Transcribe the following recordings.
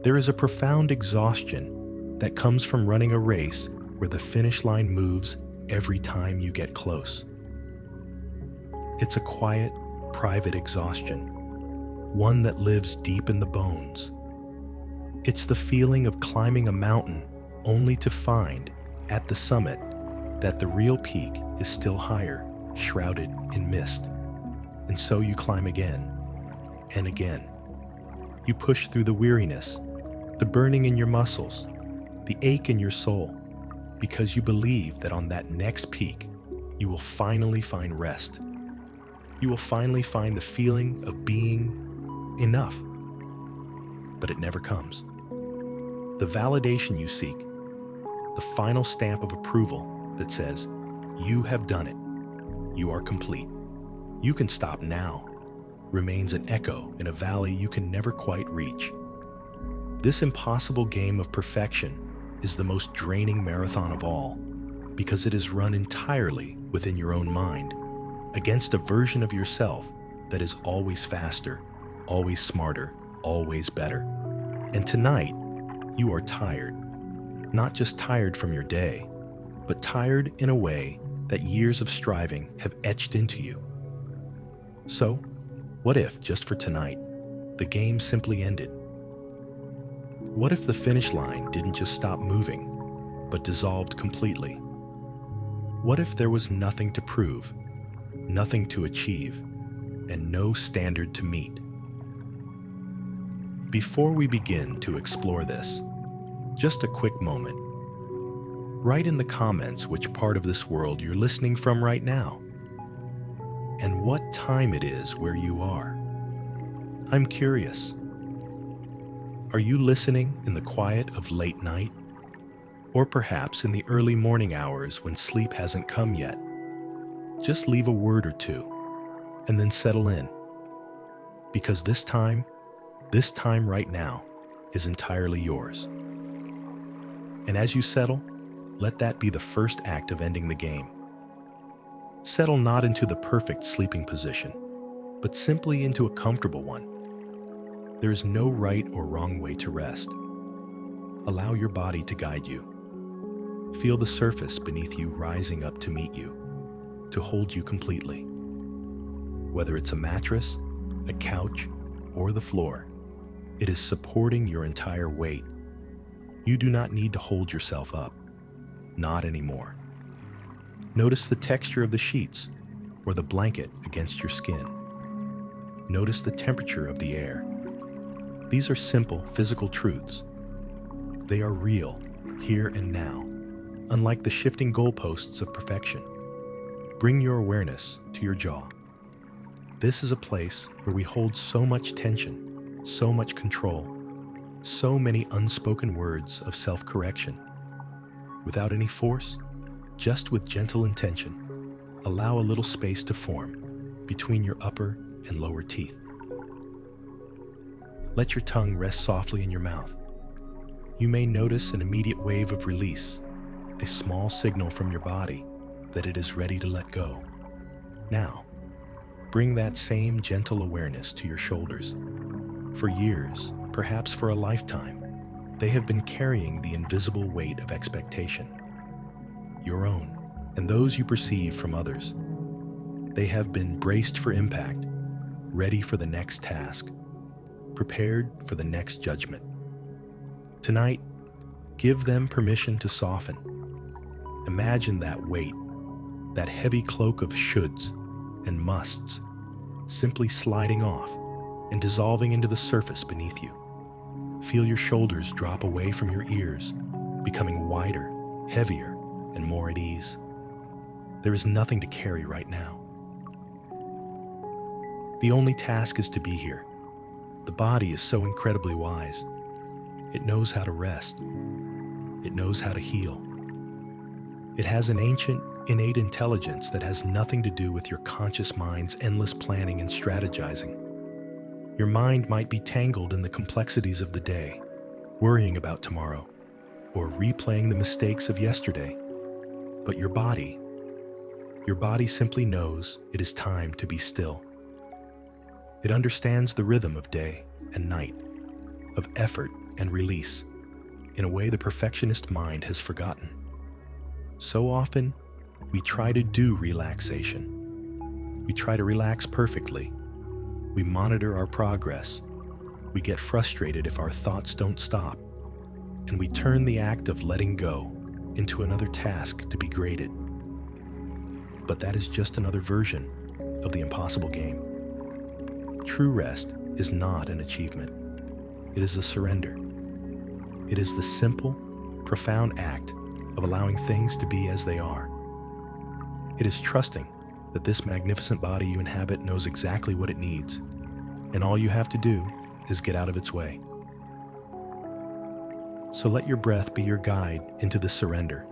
There is a profound exhaustion that comes from running a race where the finish line moves every time you get close. It's a quiet, private exhaustion, one that lives deep in the bones. It's the feeling of climbing a mountain only to find, at the summit, that the real peak is still higher, shrouded in mist. And so you climb again and again. You push through the weariness, the burning in your muscles, the ache in your soul, because you believe that on that next peak, you will finally find rest. You will finally find the feeling of being enough. But it never comes. The validation you seek, the final stamp of approval that says, you have done it, you are complete, you can stop now, remains an echo in a valley you can never quite reach. This impossible game of perfection is the most draining marathon of all, because it is run entirely within your own mind, against a version of yourself that is always faster, always smarter, always better. And tonight, you are tired. Not just tired from your day, but tired in a way that years of striving have etched into you. So, what if, just for tonight, the game simply ended? What if the finish line didn't just stop moving, but dissolved completely? What if there was nothing to prove, nothing to achieve, and no standard to meet? Before we begin to explore this, just a quick moment. Write in the comments which part of this world you're listening from right now, and what time it is where you are. I'm curious. Are you listening in the quiet of late night? Or perhaps in the early morning hours when sleep hasn't come yet? Just leave a word or two, and then settle in. Because this time right now, is entirely yours. And as you settle, let that be the first act of ending the game. Settle not into the perfect sleeping position, but simply into a comfortable one. There is no right or wrong way to rest. Allow your body to guide you. Feel the surface beneath you rising up to meet you, to hold you completely. Whether it's a mattress, a couch, or the floor, it is supporting your entire weight. You do not need to hold yourself up. Not anymore. Notice the texture of the sheets or the blanket against your skin. Notice the temperature of the air. These are simple physical truths. They are real, here and now, unlike the shifting goalposts of perfection. Bring your awareness to your jaw. This is a place where we hold so much tension, so much control, so many unspoken words of self-correction. Without any force, just with gentle intention, allow a little space to form between your upper and lower teeth. Let your tongue rest softly in your mouth. You may notice an immediate wave of release, a small signal from your body that it is ready to let go. Now, bring that same gentle awareness to your shoulders. For years, perhaps for a lifetime, they have been carrying the invisible weight of expectation. Your own, and those you perceive from others. They have been braced for impact, ready for the next task, prepared for the next judgment. Tonight, give them permission to soften. Imagine that weight, that heavy cloak of shoulds and musts, simply sliding off and dissolving into the surface beneath you. Feel your shoulders drop away from your ears, becoming wider, heavier, and more at ease. There is nothing to carry right now. The only task is to be here. The body is so incredibly wise. It knows how to rest. It knows how to heal. It has an ancient, innate intelligence that has nothing to do with your conscious mind's endless planning and strategizing. Your mind might be tangled in the complexities of the day, worrying about tomorrow, or replaying the mistakes of yesterday. But your body simply knows it is time to be still. It understands the rhythm of day and night, of effort and release in a way the perfectionist mind has forgotten. So often, we try to do relaxation. We try to relax perfectly. We monitor our progress. We get frustrated if our thoughts don't stop. And we turn the act of letting go into another task to be graded. But that is just another version of the impossible game. True rest is not an achievement. It is a surrender. It is the simple, profound act of allowing things to be as they are. It is trusting that this magnificent body you inhabit knows exactly what it needs, and all you have to do is get out of its way. So let your breath be your guide into this surrender.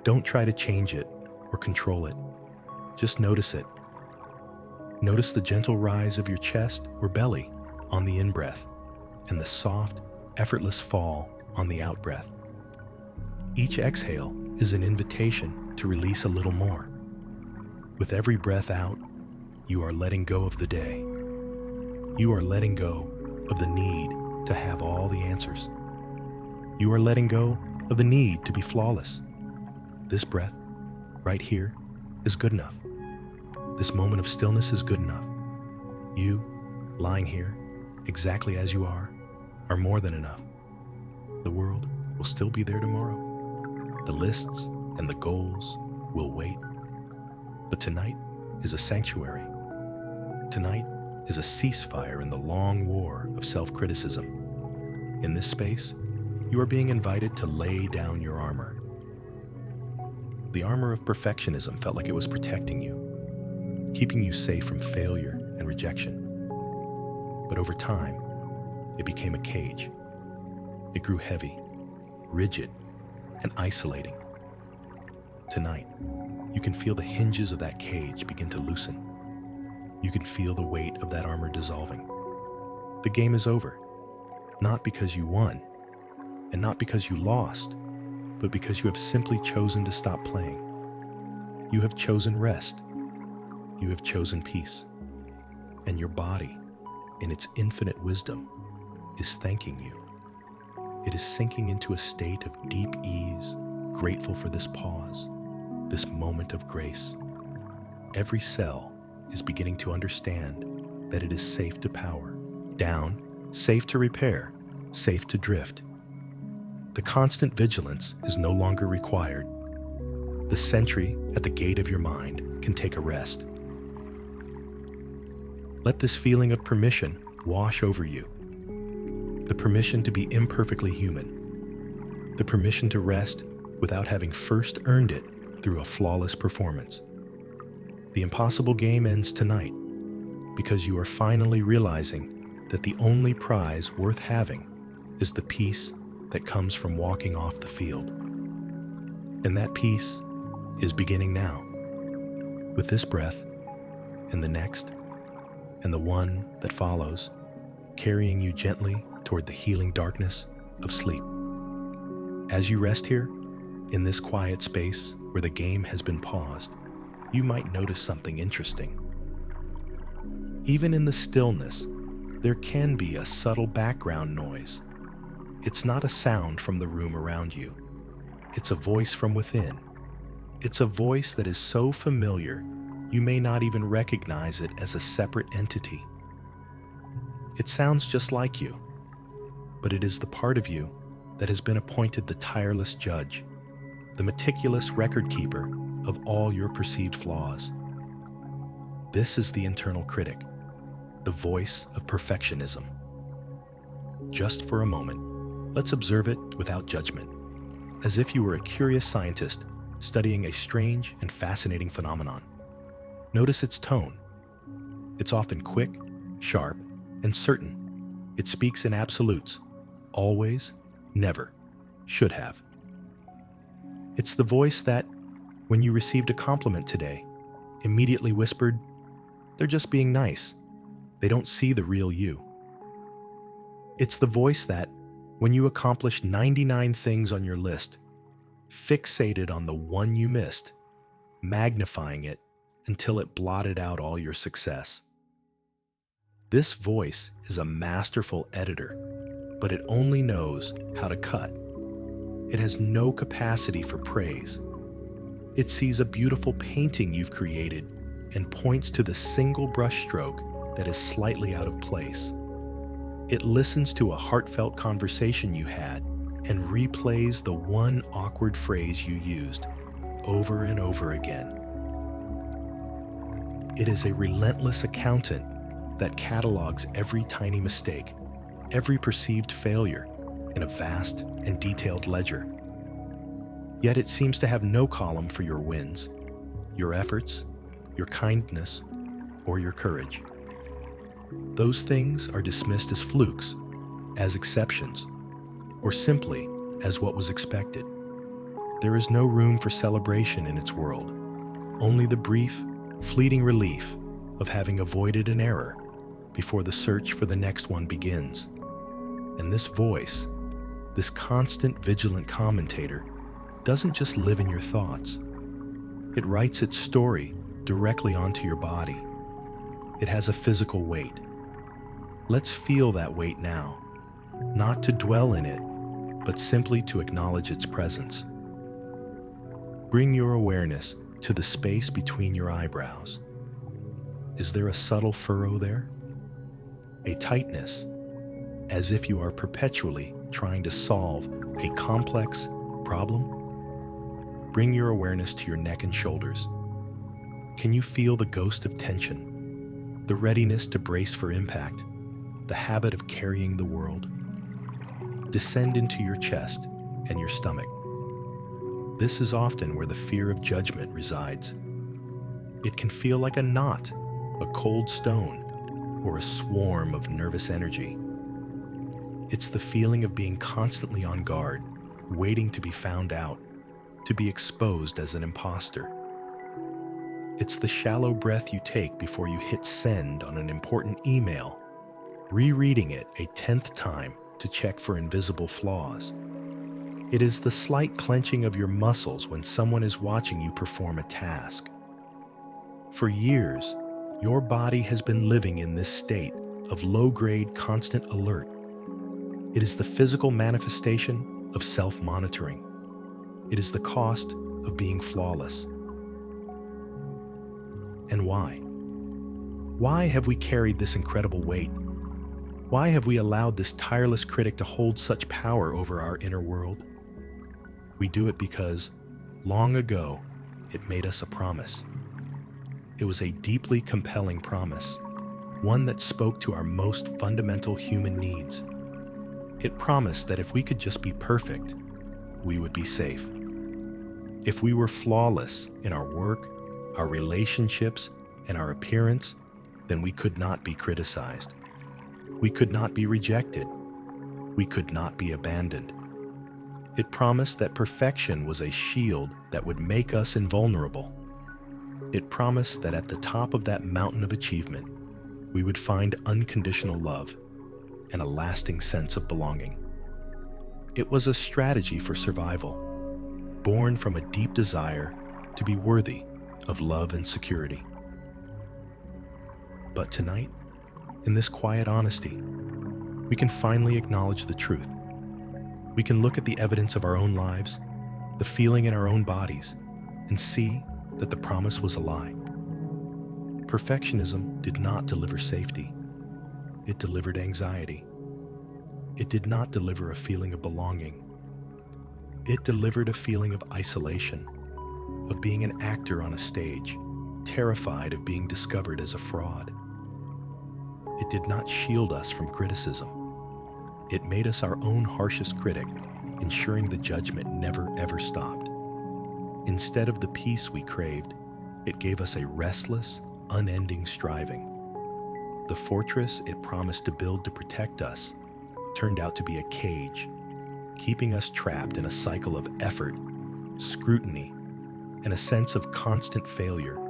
Don't try to change it or control it. Just notice it. Notice the gentle rise of your chest or belly on the in-breath and the soft, effortless fall on the out-breath. Each exhale is an invitation to release a little more. With every breath out, you are letting go of the day. You are letting go of the need to have all the answers. You are letting go of the need to be flawless. This breath, right here, is good enough. This moment of stillness is good enough. You, lying here, exactly as you are more than enough. The world will still be there tomorrow. The lists and the goals will wait. But tonight is a sanctuary. Tonight is a ceasefire in the long war of self-criticism. In this space, you are being invited to lay down your armor. The armor of perfectionism felt like it was protecting you, keeping you safe from failure and rejection. But over time, it became a cage. It grew heavy, rigid, and isolating. Tonight, you can feel the hinges of that cage begin to loosen. You can feel the weight of that armor dissolving. The game is over, not because you won, and not because you lost, but because you have simply chosen to stop playing. You have chosen rest. You have chosen peace. And your body, in its infinite wisdom, is thanking you. It is sinking into a state of deep ease, grateful for this pause, this moment of grace. Every cell is beginning to understand that it is safe to power down, safe to repair, safe to drift. The constant vigilance is no longer required. The sentry at the gate of your mind can take a rest. Let this feeling of permission wash over you. The permission to be imperfectly human. The permission to rest without having first earned it through a flawless performance. The impossible game ends tonight because you are finally realizing that the only prize worth having is the peace that comes from walking off the field. And that peace is beginning now, with this breath, and the next, and the one that follows, carrying you gently toward the healing darkness of sleep. As you rest here, in this quiet space where the game has been paused, you might notice something interesting. Even in the stillness, there can be a subtle background noise. It's not a sound from the room around you. It's a voice from within. It's a voice that is so familiar, you may not even recognize it as a separate entity. It sounds just like you, but it is the part of you that has been appointed the tireless judge, the meticulous record keeper of all your perceived flaws. This is the internal critic, the voice of perfectionism. Just for a moment, let's observe it without judgment, as if you were a curious scientist studying a strange and fascinating phenomenon. Notice its tone. It's often quick, sharp, and certain. It speaks in absolutes. Always, never, should have. It's the voice that, when you received a compliment today, immediately whispered, "They're just being nice. They don't see the real you." It's the voice that, when you accomplished 99 things on your list, fixated on the one you missed, magnifying it until it blotted out all your success. This voice is a masterful editor. but it only knows how to cut. It has no capacity for praise. It sees a beautiful painting you've created and points to the single brushstroke that is slightly out of place. It listens to a heartfelt conversation you had and replays the one awkward phrase you used over and over again. It is a relentless accountant that catalogs every tiny mistake, every perceived failure in a vast and detailed ledger. Yet it seems to have no column for your wins, your efforts, your kindness, or your courage. Those things are dismissed as flukes, as exceptions, or simply as what was expected. There is no room for celebration in its world, only the brief, fleeting relief of having avoided an error before the search for the next one begins. And this voice, this constant vigilant commentator, doesn't just live in your thoughts. It writes its story directly onto your body. It has a physical weight. Let's feel that weight now, not to dwell in it, but simply to acknowledge its presence. Bring your awareness to the space between your eyebrows. Is there a subtle furrow there? A tightness, as if you are perpetually trying to solve a complex problem? Bring your awareness to your neck and shoulders. Can you feel the ghost of tension, the readiness to brace for impact, the habit of carrying the world? Descend into your chest and your stomach. This is often where the fear of judgment resides. It can feel like a knot, a cold stone, or a swarm of nervous energy. It's the feeling of being constantly on guard, waiting to be found out, to be exposed as an imposter. It's the shallow breath you take before you hit send on an important email, rereading it a 10th time to check for invisible flaws. It is the slight clenching of your muscles when someone is watching you perform a task. For years, your body has been living in this state of low-grade constant alert. It is the physical manifestation of self-monitoring. It is the cost of being flawless. And why? Why have we carried this incredible weight? Why have we allowed this tireless critic to hold such power over our inner world? We do it because, long ago, it made us a promise. It was a deeply compelling promise, one that spoke to our most fundamental human needs. It promised that if we could just be perfect, we would be safe. If we were flawless in our work, our relationships, and our appearance, then we could not be criticized. We could not be rejected. We could not be abandoned. It promised that perfection was a shield that would make us invulnerable. It promised that at the top of that mountain of achievement, we would find unconditional love and a lasting sense of belonging. It was a strategy for survival, born from a deep desire to be worthy of love and security. But tonight, in this quiet honesty, we can finally acknowledge the truth. We can look at the evidence of our own lives, the feeling in our own bodies, and see that the promise was a lie. Perfectionism did not deliver safety. It delivered anxiety. It did not deliver a feeling of belonging. It delivered a feeling of isolation, of being an actor on a stage, terrified of being discovered as a fraud. It did not shield us from criticism. It made us our own harshest critic, ensuring the judgment never ever stopped. Instead of the peace we craved, it gave us a restless, unending striving. The fortress it promised to build to protect us turned out to be a cage, keeping us trapped in a cycle of effort, scrutiny, and a sense of constant failure.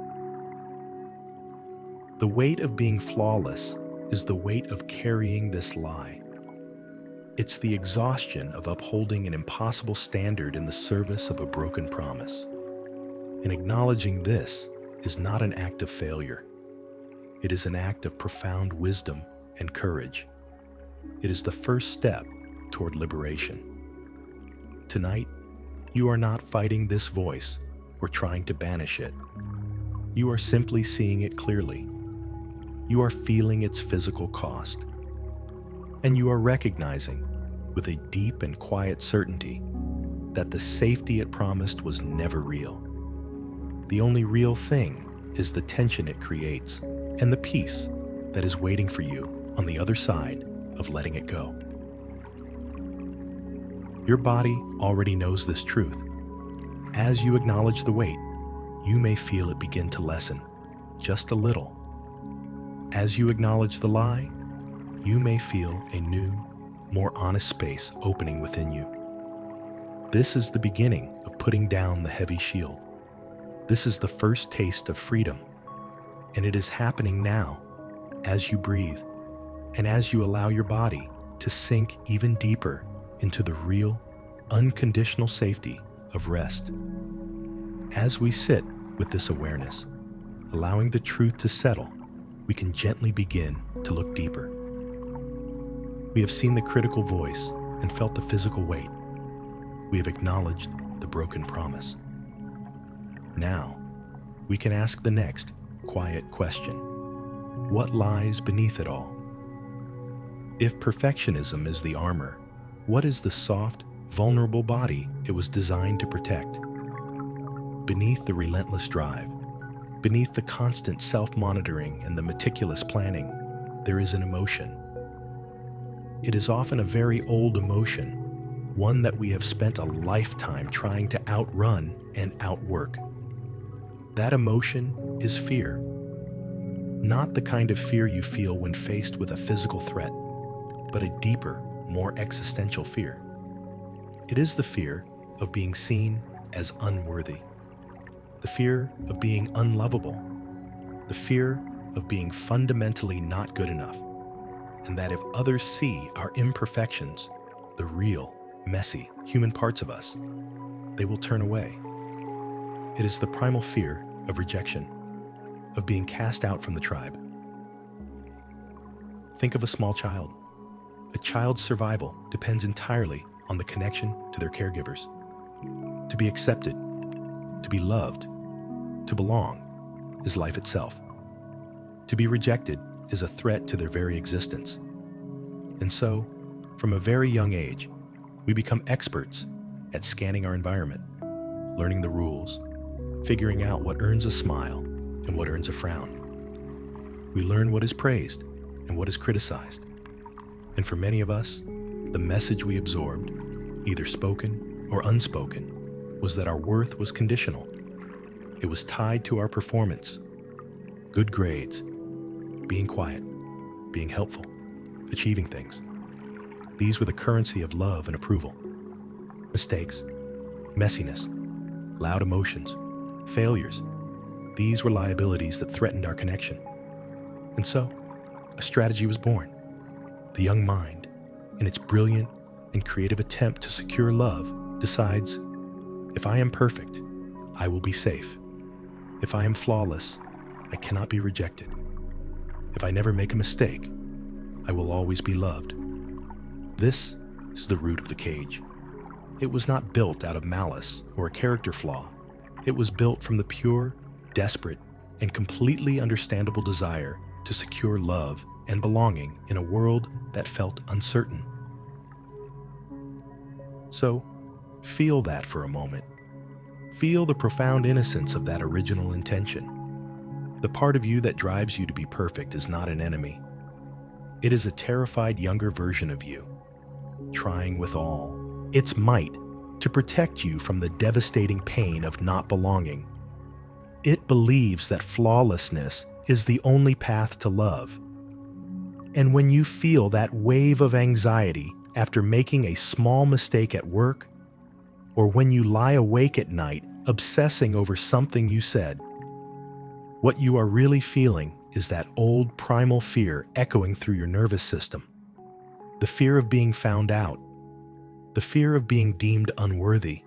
The weight of being flawless is the weight of carrying this lie. It's the exhaustion of upholding an impossible standard in the service of a broken promise. And acknowledging this is not an act of failure. It is an act of profound wisdom and courage. It is the first step toward liberation. Tonight, you are not fighting this voice or trying to banish it. You are simply seeing it clearly. You are feeling its physical cost. And you are recognizing, with a deep and quiet certainty, that the safety it promised was never real. The only real thing is the tension it creates and the peace that is waiting for you on the other side of letting it go. Your body already knows this truth. As you acknowledge the weight, you may feel it begin to lessen, just a little. As you acknowledge the lie, you may feel a new, more honest space opening within you. This is the beginning of putting down the heavy shield. This is the first taste of freedom, and it is happening now as you breathe and as you allow your body to sink even deeper into the real, unconditional safety of rest. As we sit with this awareness, allowing the truth to settle, we can gently begin to look deeper. We have seen the critical voice and felt the physical weight. We have acknowledged the broken promise. Now, we can ask the next quiet question. What lies beneath it all? If perfectionism is the armor, what is the soft, vulnerable body it was designed to protect? Beneath the relentless drive, beneath the constant self-monitoring and the meticulous planning, there is an emotion. It is often a very old emotion, one that we have spent a lifetime trying to outrun and outwork. That emotion is fear. Not the kind of fear you feel when faced with a physical threat, but a deeper, more existential fear. It is the fear of being seen as unworthy, the fear of being unlovable, the fear of being fundamentally not good enough, and that if others see our imperfections, the real, messy, human parts of us, they will turn away. It is the primal fear of rejection, of being cast out from the tribe. Think of a small child. A child's survival depends entirely on the connection to their caregivers. To be accepted, to be loved, to belong is life itself. To be rejected is a threat to their very existence. And so, from a very young age, we become experts at scanning our environment, learning the rules, figuring out what earns a smile and what earns a frown. We learn what is praised and what is criticized. And for many of us, the message we absorbed, either spoken or unspoken, was that our worth was conditional. It was tied to our performance, good grades, being quiet, being helpful, achieving things. These were the currency of love and approval. Mistakes, messiness, loud emotions, failures. These were liabilities that threatened our connection. And so, a strategy was born. The young mind, in its brilliant and creative attempt to secure love, decides, if I am perfect, I will be safe. If I am flawless, I cannot be rejected. If I never make a mistake, I will always be loved. This is the root of the cage. It was not built out of malice or a character flaw. It was built from the pure, desperate, and completely understandable desire to secure love and belonging in a world that felt uncertain. So, feel that for a moment. Feel the profound innocence of that original intention. The part of you that drives you to be perfect is not an enemy. It is a terrified younger version of you, trying with all its might to protect you from the devastating pain of not belonging. It believes that flawlessness is the only path to love. And when you feel that wave of anxiety after making a small mistake at work, or when you lie awake at night obsessing over something you said, what you are really feeling is that old primal fear echoing through your nervous system. The fear of being found out, the fear of being deemed unworthy,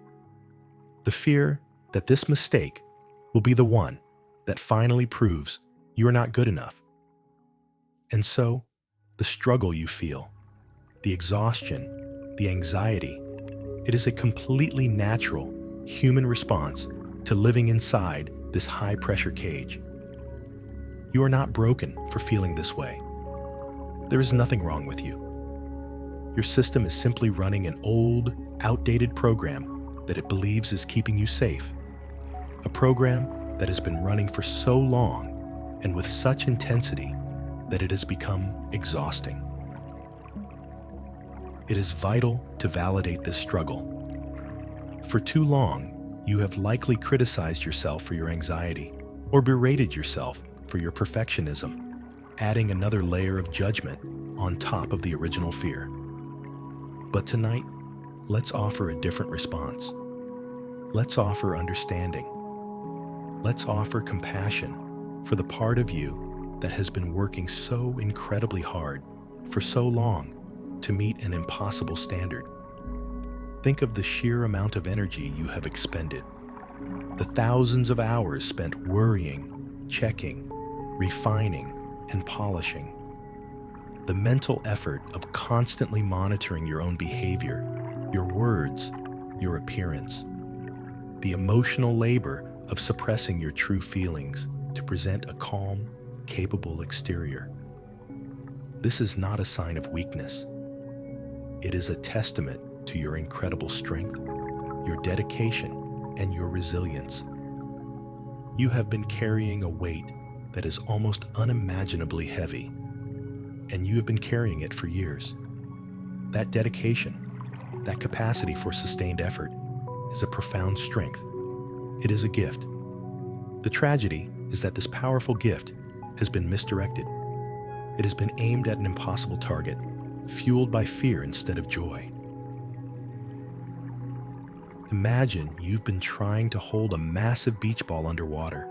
the fear that this mistake will be the one that finally proves you are not good enough. And so, the struggle you feel, the exhaustion, the anxiety, it is a completely natural human response to living inside this high-pressure cage. You are not broken for feeling this way. There is nothing wrong with you. Your system is simply running an old, outdated program that it believes is keeping you safe. A program that has been running for so long and with such intensity that it has become exhausting. It is vital to validate this struggle. For too long, you have likely criticized yourself for your anxiety or berated yourself for your perfectionism, adding another layer of judgment on top of the original fear. But tonight, let's offer a different response. Let's offer understanding. Let's offer compassion for the part of you that has been working so incredibly hard for so long to meet an impossible standard. Think of the sheer amount of energy you have expended, the thousands of hours spent worrying, checking, refining, and polishing, the mental effort of constantly monitoring your own behavior, your words, your appearance, the emotional labor of suppressing your true feelings to present a calm, capable exterior. This is not a sign of weakness. It is a testament to your incredible strength, your dedication, and your resilience. You have been carrying a weight that is almost unimaginably heavy, and you have been carrying it for years. That dedication, that capacity for sustained effort, is a profound strength. It is a gift. The tragedy is that this powerful gift has been misdirected. It has been aimed at an impossible target, fueled by fear instead of joy. Imagine you've been trying to hold a massive beach ball underwater.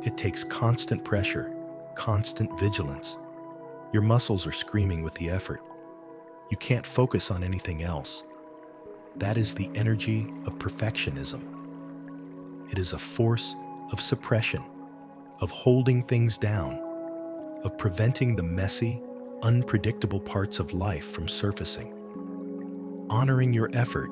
It takes constant pressure, constant vigilance. Your muscles are screaming with the effort. You can't focus on anything else. That is the energy of perfectionism. It is a force of suppression, of holding things down, of preventing the messy, unpredictable parts of life from surfacing. Honoring your effort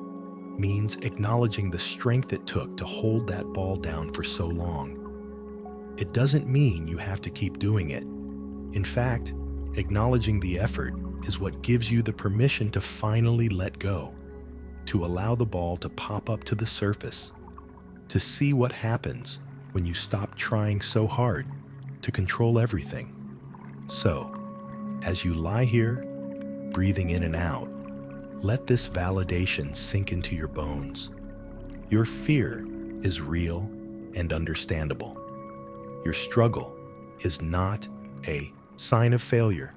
means acknowledging the strength it took to hold that ball down for so long. It doesn't mean you have to keep doing it. In fact, acknowledging the effort is what gives you the permission to finally let go, to allow the ball to pop up to the surface, to see what happens when you stop trying so hard to control everything. So, as you lie here, breathing in and out, let this validation sink into your bones. Your fear is real and understandable. Your struggle is not a sign of failure.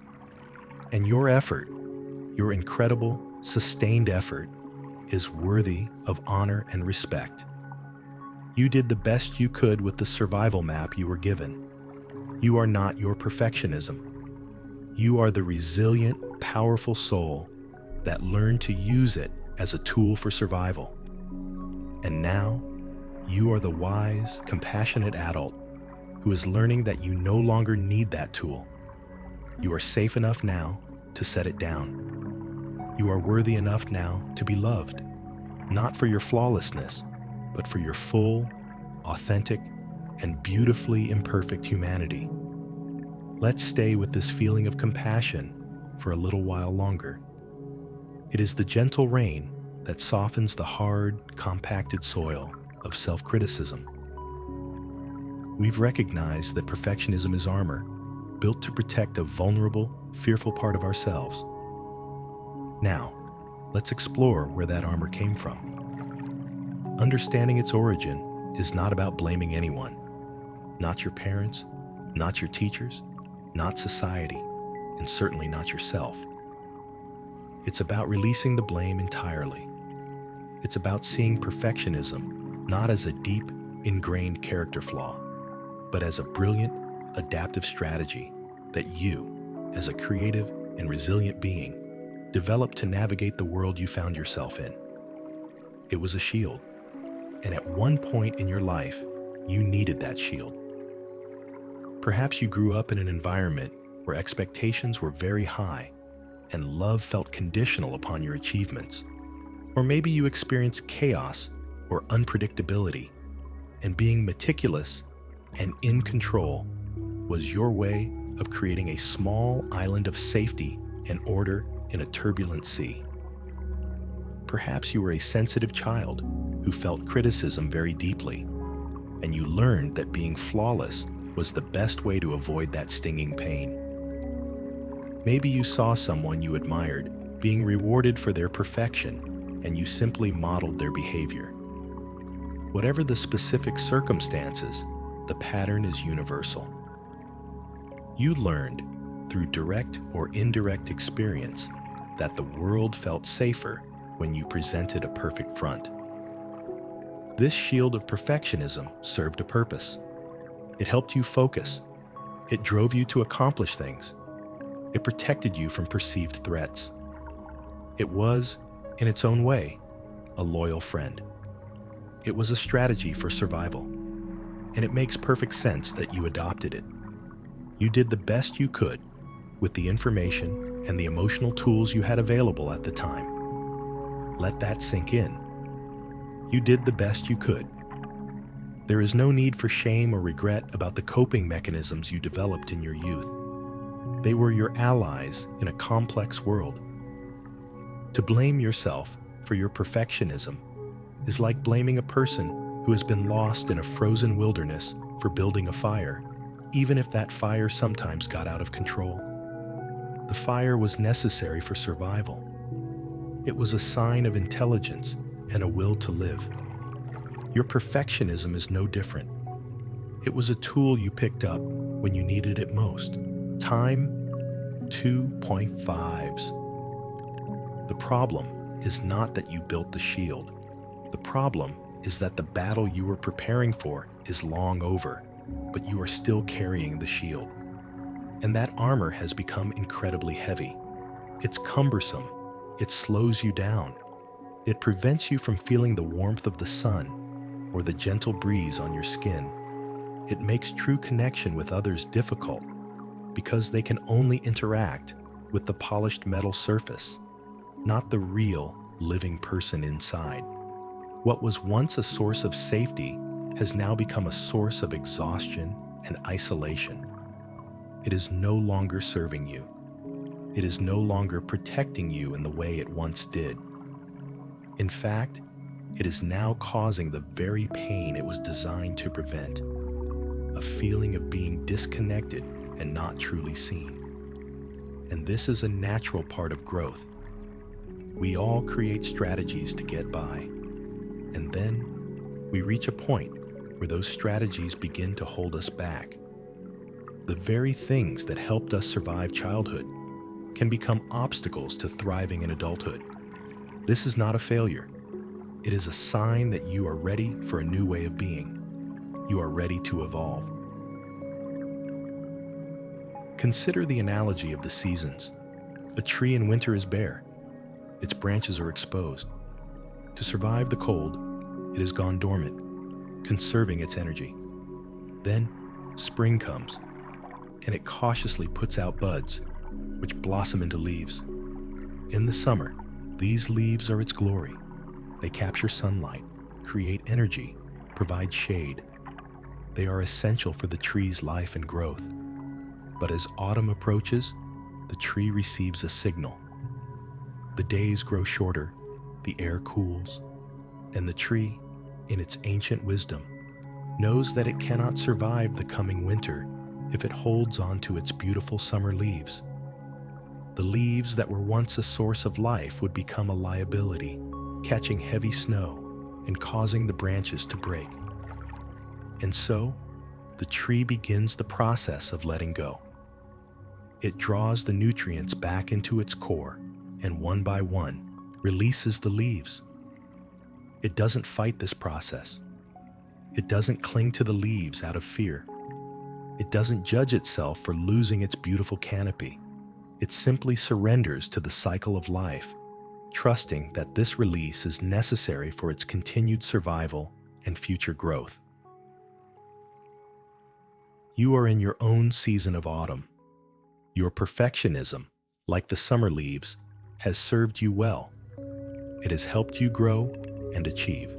And your effort, your incredible, sustained effort, is worthy of honor and respect. You did the best you could with the survival map you were given. You are not your perfectionism. You are the resilient, powerful soul that learned to use it as a tool for survival. And now, you are the wise, compassionate adult who is learning that you no longer need that tool. You are safe enough now to set it down. You are worthy enough now to be loved, not for your flawlessness, but for your full, authentic, and beautifully imperfect humanity. Let's stay with this feeling of compassion for a little while longer. It is the gentle rain that softens the hard, compacted soil of self-criticism. We've recognized that perfectionism is armor, built to protect a vulnerable, fearful part of ourselves. Now, let's explore where that armor came from. Understanding its origin is not about blaming anyone. Not your parents, not your teachers, not society, and certainly not yourself. It's about releasing the blame entirely. It's about seeing perfectionism not as a deep, ingrained character flaw, but as a brilliant, adaptive strategy that you, as a creative and resilient being, developed to navigate the world you found yourself in. It was a shield, and at one point in your life, you needed that shield. Perhaps you grew up in an environment where expectations were very high, and love felt conditional upon your achievements. Or maybe you experienced chaos or unpredictability, and being meticulous and in control was your way of creating a small island of safety and order in a turbulent sea. Perhaps you were a sensitive child who felt criticism very deeply, and you learned that being flawless was the best way to avoid that stinging pain. Maybe you saw someone you admired being rewarded for their perfection, and you simply modeled their behavior. Whatever the specific circumstances, the pattern is universal. You learned, through direct or indirect experience, that the world felt safer when you presented a perfect front. This shield of perfectionism served a purpose. It helped you focus. It drove you to accomplish things. It protected you from perceived threats. It was, in its own way, a loyal friend. It was a strategy for survival, and it makes perfect sense that you adopted it. You did the best you could with the information and the emotional tools you had available at the time. Let that sink in. You did the best you could. There is no need for shame or regret about the coping mechanisms you developed in your youth. They were your allies in a complex world. To blame yourself for your perfectionism is like blaming a person who has been lost in a frozen wilderness for building a fire, even if that fire sometimes got out of control. The fire was necessary for survival. It was a sign of intelligence and a will to live. Your perfectionism is no different. It was a tool you picked up when you needed it most. Time 2.5s. The problem is not that you built the shield. The problem is that the battle you were preparing for is long over, but you are still carrying the shield. And that armor has become incredibly heavy. It's cumbersome. It slows you down. It prevents you from feeling the warmth of the sun or the gentle breeze on your skin. It makes true connection with others difficult because they can only interact with the polished metal surface, not the real, living person inside. What was once a source of safety has now become a source of exhaustion and isolation. It is no longer serving you. It is no longer protecting you in the way it once did. In fact, it is now causing the very pain it was designed to prevent, a feeling of being disconnected and not truly seen. And this is a natural part of growth. We all create strategies to get by, and then we reach a point where those strategies begin to hold us back. The very things that helped us survive childhood can become obstacles to thriving in adulthood. This is not a failure. It is a sign that you are ready for a new way of being. You are ready to evolve. Consider the analogy of the seasons. A tree in winter is bare. Its branches are exposed. To survive the cold, it has gone dormant, conserving its energy. Then, spring comes, and it cautiously puts out buds, which blossom into leaves. In the summer, these leaves are its glory. They capture sunlight, create energy, provide shade. They are essential for the tree's life and growth. But as autumn approaches, the tree receives a signal. The days grow shorter, the air cools, and the tree, in its ancient wisdom, knows that it cannot survive the coming winter if it holds on to its beautiful summer leaves. The leaves that were once a source of life would become a liability, catching heavy snow and causing the branches to break. And so, the tree begins the process of letting go. It draws the nutrients back into its core and one by one releases the leaves. It doesn't fight this process. It doesn't cling to the leaves out of fear. It doesn't judge itself for losing its beautiful canopy. It simply surrenders to the cycle of life, trusting that this release is necessary for its continued survival and future growth. You are in your own season of autumn. Your perfectionism, like the summer leaves, has served you well. It has helped you grow and achieve.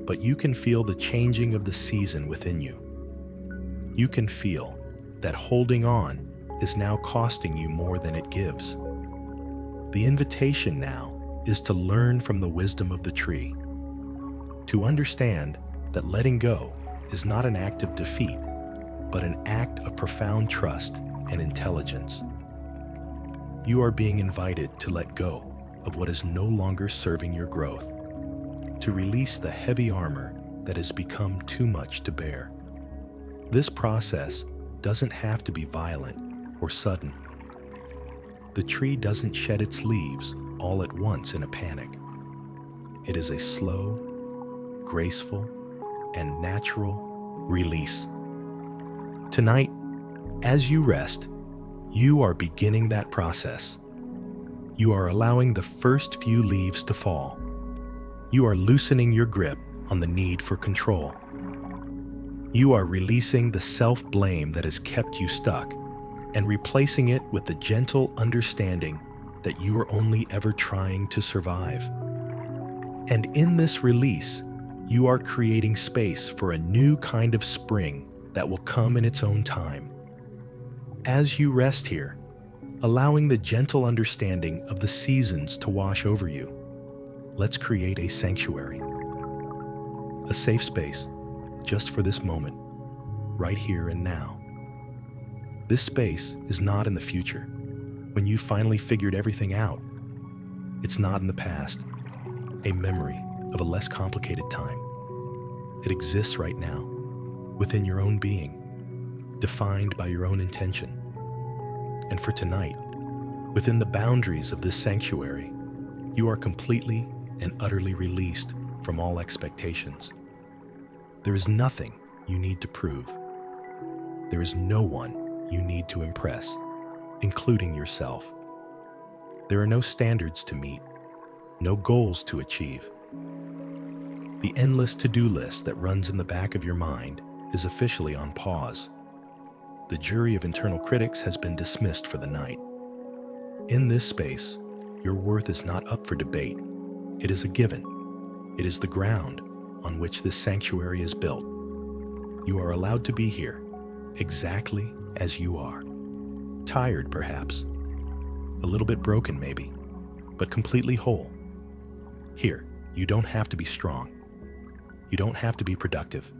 But you can feel the changing of the season within you. You can feel that holding on is now costing you more than it gives. The invitation now is to learn from the wisdom of the tree, to understand that letting go is not an act of defeat, but an act of profound trust and intelligence. You are being invited to let go of what is no longer serving your growth, to release the heavy armor that has become too much to bear. This process doesn't have to be violent or sudden. The tree doesn't shed its leaves all at once in a panic. It is a slow, graceful, and natural release. Tonight, as you rest, you are beginning that process. You are allowing the first few leaves to fall. You are loosening your grip on the need for control. You are releasing the self-blame that has kept you stuck and replacing it with the gentle understanding that you are only ever trying to survive. And in this release, you are creating space for a new kind of spring that will come in its own time. As you rest here, allowing the gentle understanding of the seasons to wash over you, let's create a sanctuary, a safe space just for this moment, right here and now. This space is not in the future, when you finally figured everything out. It's not in the past, a memory of a less complicated time. It exists right now, within your own being, defined by your own intention. And for tonight, within the boundaries of this sanctuary, you are completely and utterly released from all expectations. There is nothing you need to prove. There is no one you need to impress, including yourself. There are no standards to meet, no goals to achieve. The endless to-do list that runs in the back of your mind is officially on pause. The jury of internal critics has been dismissed for the night. In this space, your worth is not up for debate. It is a given. It is the ground on which this sanctuary is built. You are allowed to be here, exactly as you are. Tired, perhaps. A little bit broken, maybe, but completely whole. Here, you don't have to be strong. You don't have to be productive.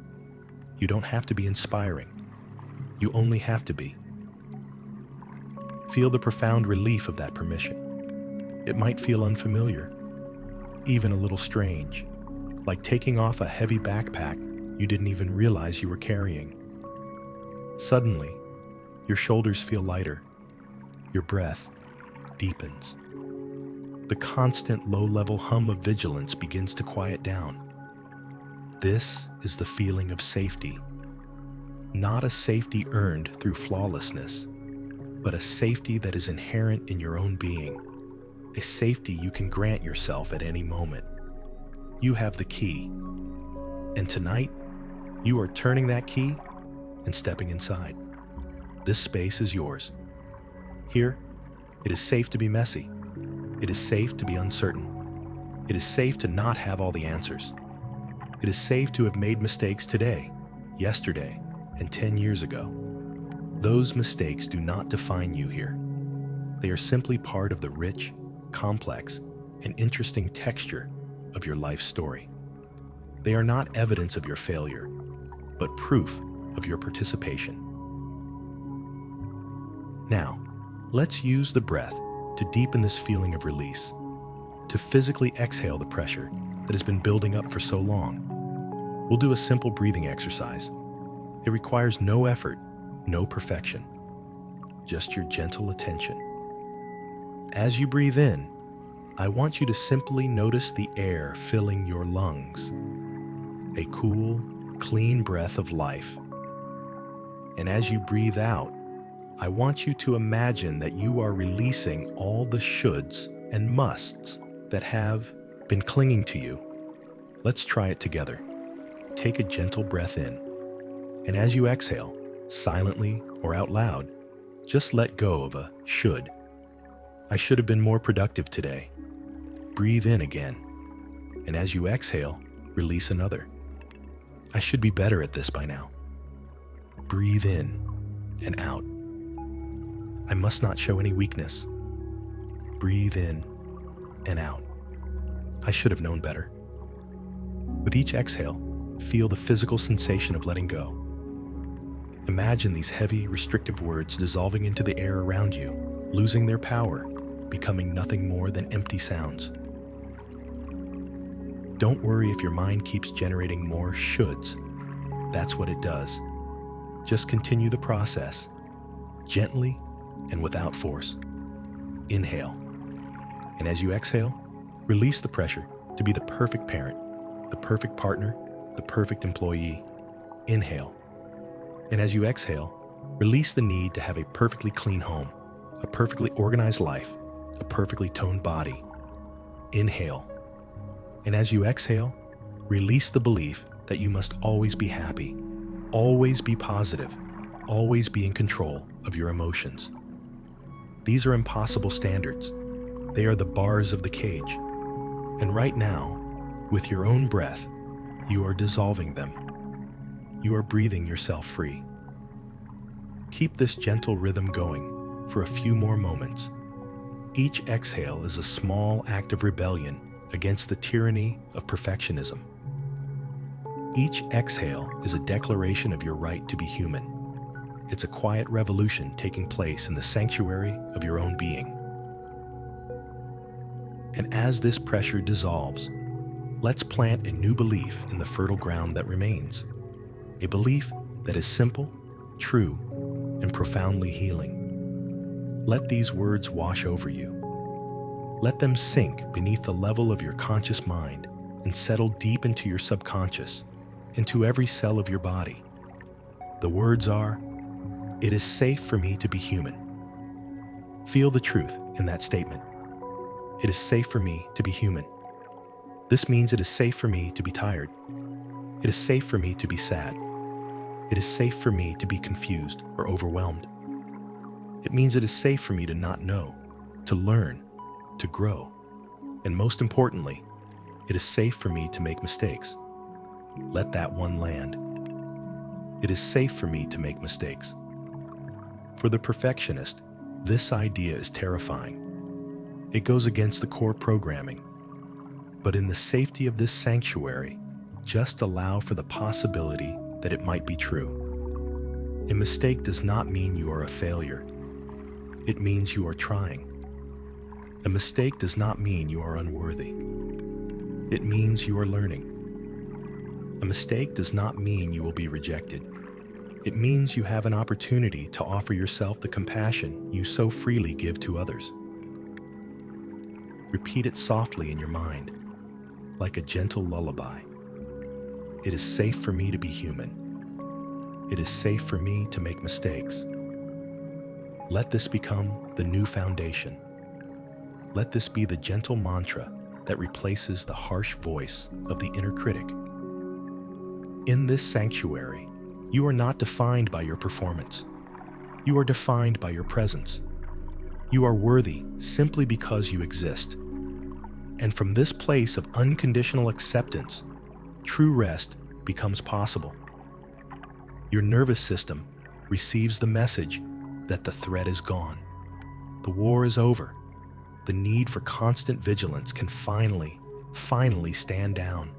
You don't have to be inspiring. You only have to be. Feel the profound relief of that permission. It might feel unfamiliar, even a little strange, like taking off a heavy backpack you didn't even realize you were carrying. Suddenly, your shoulders feel lighter. Your breath deepens. The constant low-level hum of vigilance begins to quiet down. This is the feeling of safety. Not a safety earned through flawlessness, but a safety that is inherent in your own being. A safety you can grant yourself at any moment. You have the key. And tonight, you are turning that key and stepping inside. This space is yours. Here, it is safe to be messy. It is safe to be uncertain. It is safe to not have all the answers. It is safe to have made mistakes today, yesterday, and 10 years ago. Those mistakes do not define you here. They are simply part of the rich, complex, and interesting texture of your life story. They are not evidence of your failure, but proof of your participation. Now, let's use the breath to deepen this feeling of release, to physically exhale the pressure that has been building up for so long. We'll do a simple breathing exercise. It requires no effort, no perfection, just your gentle attention. As you breathe in, I want you to simply notice the air filling your lungs, a cool, clean breath of life. And as you breathe out, I want you to imagine that you are releasing all the shoulds and musts that have been clinging to you. Let's try it together. Take a gentle breath in, and as you exhale, silently or out loud, just let go of a should I should have been more productive today. Breathe in again. And as you exhale, release another. I should be better at this by now. Breathe in and out. I must not show any weakness. Breathe in and out. I should have known better. With each exhale, feel the physical sensation of letting go. Imagine these heavy, restrictive words dissolving into the air around you, losing their power, becoming nothing more than empty sounds. Don't worry if your mind keeps generating more shoulds. That's what it does. Just continue the process, gently and without force. Inhale. And as you exhale, release the pressure to be the perfect parent, the perfect partner, the perfect employee. Inhale. And as you exhale, release the need to have a perfectly clean home, a perfectly organized life, a perfectly toned body. Inhale. And as you exhale, release the belief that you must always be happy, always be positive, always be in control of your emotions. These are impossible standards. They are the bars of the cage. And right now, with your own breath, you are dissolving them. You are breathing yourself free. Keep this gentle rhythm going for a few more moments. Each exhale is a small act of rebellion against the tyranny of perfectionism. Each exhale is a declaration of your right to be human. It's a quiet revolution taking place in the sanctuary of your own being. And as this pressure dissolves, let's plant a new belief in the fertile ground that remains. A belief that is simple, true, and profoundly healing. Let these words wash over you. Let them sink beneath the level of your conscious mind and settle deep into your subconscious, into every cell of your body. The words are, "It is safe for me to be human." Feel the truth in that statement. It is safe for me to be human. This means it is safe for me to be tired. It is safe for me to be sad. It is safe for me to be confused or overwhelmed. It means it is safe for me to not know, to learn, to grow. And most importantly, it is safe for me to make mistakes. Let that one land. It is safe for me to make mistakes. For the perfectionist, this idea is terrifying. It goes against the core programming. But in the safety of this sanctuary, just allow for the possibility that it might be true. A mistake does not mean you are a failure. It means you are trying. A mistake does not mean you are unworthy. It means you are learning. A mistake does not mean you will be rejected. It means you have an opportunity to offer yourself the compassion you so freely give to others. Repeat it softly in your mind, like a gentle lullaby. It is safe for me to be human. It is safe for me to make mistakes. Let this become the new foundation. Let this be the gentle mantra that replaces the harsh voice of the inner critic. In this sanctuary, you are not defined by your performance. You are defined by your presence. You are worthy simply because you exist. And from this place of unconditional acceptance, true rest becomes possible. Your nervous system receives the message that the threat is gone. The war is over. The need for constant vigilance can finally stand down.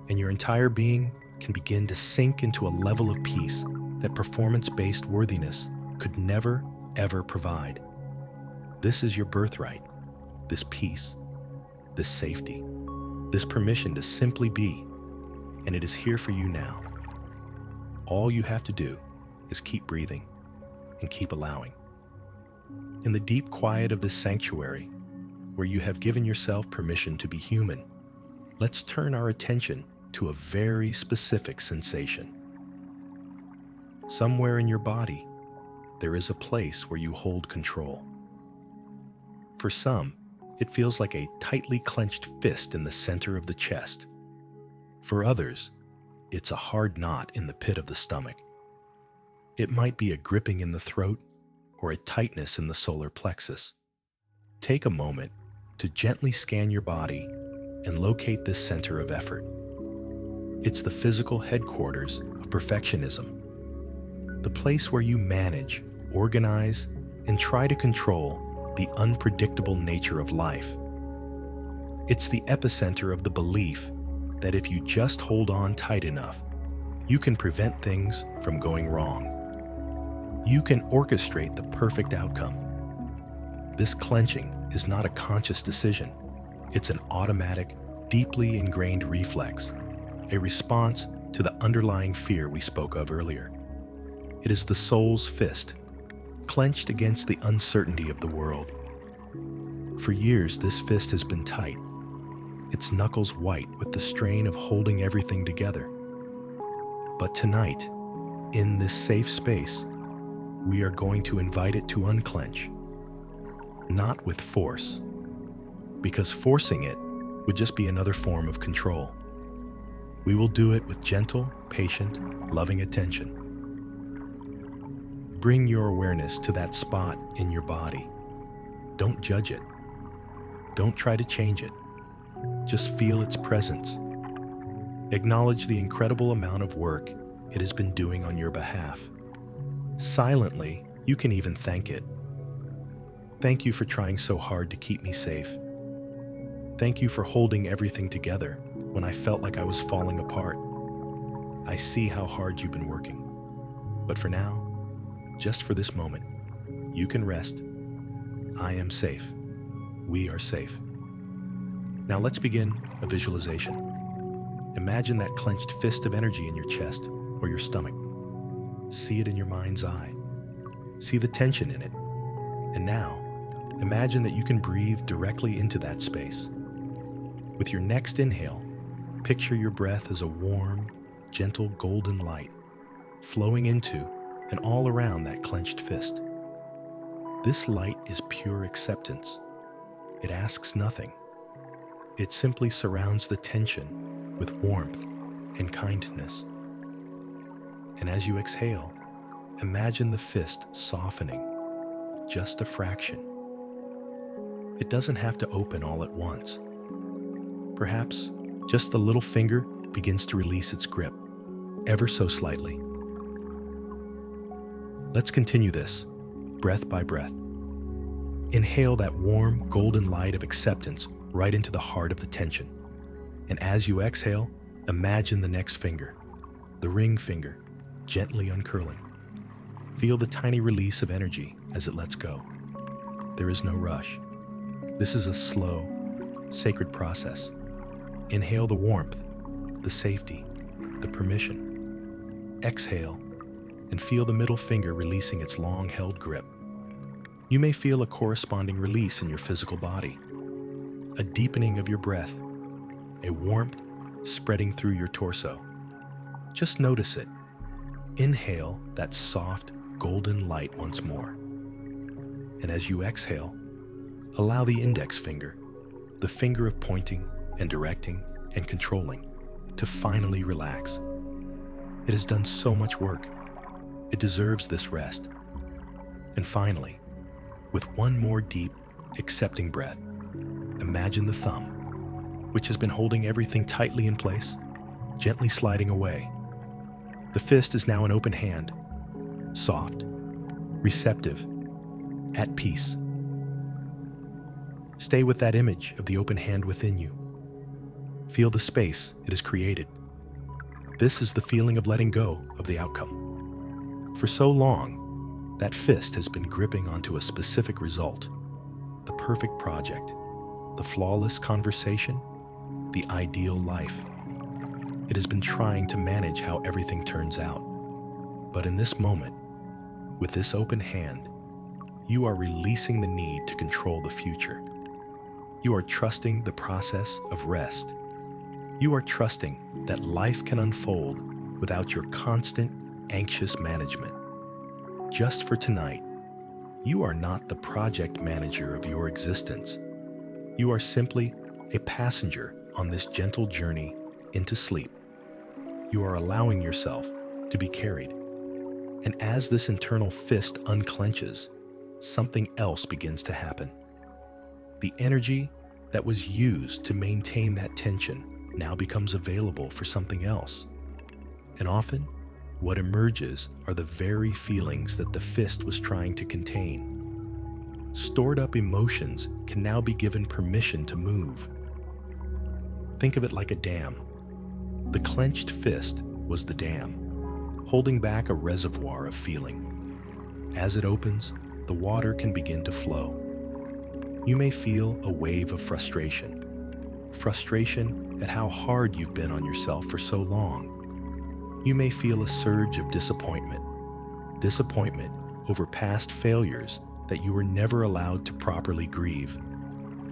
And your entire being can begin to sink into a level of peace that performance-based worthiness could never, ever provide. This is your birthright, this peace, this safety, this permission to simply be, and it is here for you now. All you have to do is keep breathing and keep allowing. In the deep quiet of this sanctuary, where you have given yourself permission to be human, let's turn our attention to a very specific sensation. Somewhere in your body, there is a place where you hold control. For some, it feels like a tightly clenched fist in the center of the chest. For others, it's a hard knot in the pit of the stomach. It might be a gripping in the throat or a tightness in the solar plexus. Take a moment to gently scan your body and locate this center of effort. It's the physical headquarters of perfectionism, the place where you manage, organize, and try to control the unpredictable nature of life. It's the epicenter of the belief that if you just hold on tight enough, you can prevent things from going wrong. You can orchestrate the perfect outcome. This clenching is not a conscious decision. It's an automatic, deeply ingrained reflex, a response to the underlying fear we spoke of earlier. It is the soul's fist, clenched against the uncertainty of the world. For years, this fist has been tight, its knuckles white with the strain of holding everything together. But tonight, in this safe space, we are going to invite it to unclench. Not with force, because forcing it would just be another form of control. We will do it with gentle, patient, loving attention. Bring your awareness to that spot in your body. Don't judge it. Don't try to change it. Just feel its presence. Acknowledge the incredible amount of work it has been doing on your behalf. Silently, you can even thank it. Thank you for trying so hard to keep me safe. Thank you for holding everything together when I felt like I was falling apart. I see how hard you've been working. But for now, just for this moment, you can rest. I am safe. We are safe. Now let's begin a visualization. Imagine that clenched fist of energy in your chest or your stomach. See it in your mind's eye. See the tension in it. And now, imagine that you can breathe directly into that space. With your next inhale, picture your breath as a warm, gentle golden light flowing into and all around that clenched fist. This light is pure acceptance. It asks nothing. It simply surrounds the tension with warmth and kindness. And as you exhale, imagine the fist softening, just a fraction. It doesn't have to open all at once. Perhaps just the little finger begins to release its grip, ever so slightly. Let's continue this, breath by breath. Inhale that warm, golden light of acceptance right into the heart of the tension. And as you exhale, imagine the next finger, the ring finger, gently uncurling. Feel the tiny release of energy as it lets go. There is no rush. This is a slow, sacred process. Inhale the warmth, the safety, the permission. Exhale and feel the middle finger releasing its long-held grip. You may feel a corresponding release in your physical body, a deepening of your breath, a warmth spreading through your torso. Just notice it. Inhale that soft, golden light once more. And as you exhale, allow the index finger, the finger of pointing and directing and controlling, to finally relax. It has done so much work. It deserves this rest. And finally, with one more deep, accepting breath, imagine the thumb, which has been holding everything tightly in place, gently sliding away. The fist is now an open hand, soft, receptive, at peace. Stay with that image of the open hand within you. Feel the space it has created. This is the feeling of letting go of the outcome. For so long, that fist has been gripping onto a specific result, the perfect project, the flawless conversation, the ideal life. It has been trying to manage how everything turns out. But in this moment, with this open hand, you are releasing the need to control the future. You are trusting the process of rest. You are trusting that life can unfold without your constant, anxious management. Just for tonight, you are not the project manager of your existence. You are simply a passenger on this gentle journey into sleep. You are allowing yourself to be carried. And as this internal fist unclenches, something else begins to happen. The energy that was used to maintain that tension now becomes available for something else. And often, what emerges are the very feelings that the fist was trying to contain. Stored up emotions can now be given permission to move. Think of it like a dam. The clenched fist was the dam, holding back a reservoir of feeling. As it opens, the water can begin to flow. You may feel a wave of frustration at how hard you've been on yourself for so long. You may feel a surge of disappointment over past failures that you were never allowed to properly grieve.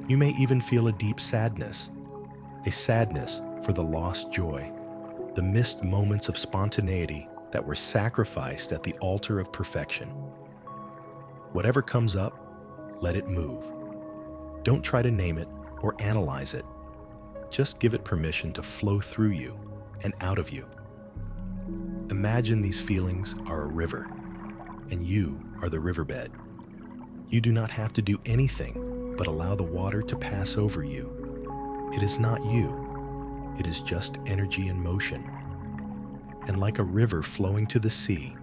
You may even feel a deep sadness, a sadness for the lost joy, the missed moments of spontaneity that were sacrificed at the altar of perfection. Whatever comes up, let it move. Don't try to name it or analyze it. Just give it permission to flow through you and out of you. Imagine these feelings are a river, and you are the riverbed. You do not have to do anything but allow the water to pass over you. It is not you. It is just energy in motion. And like a river flowing to the sea,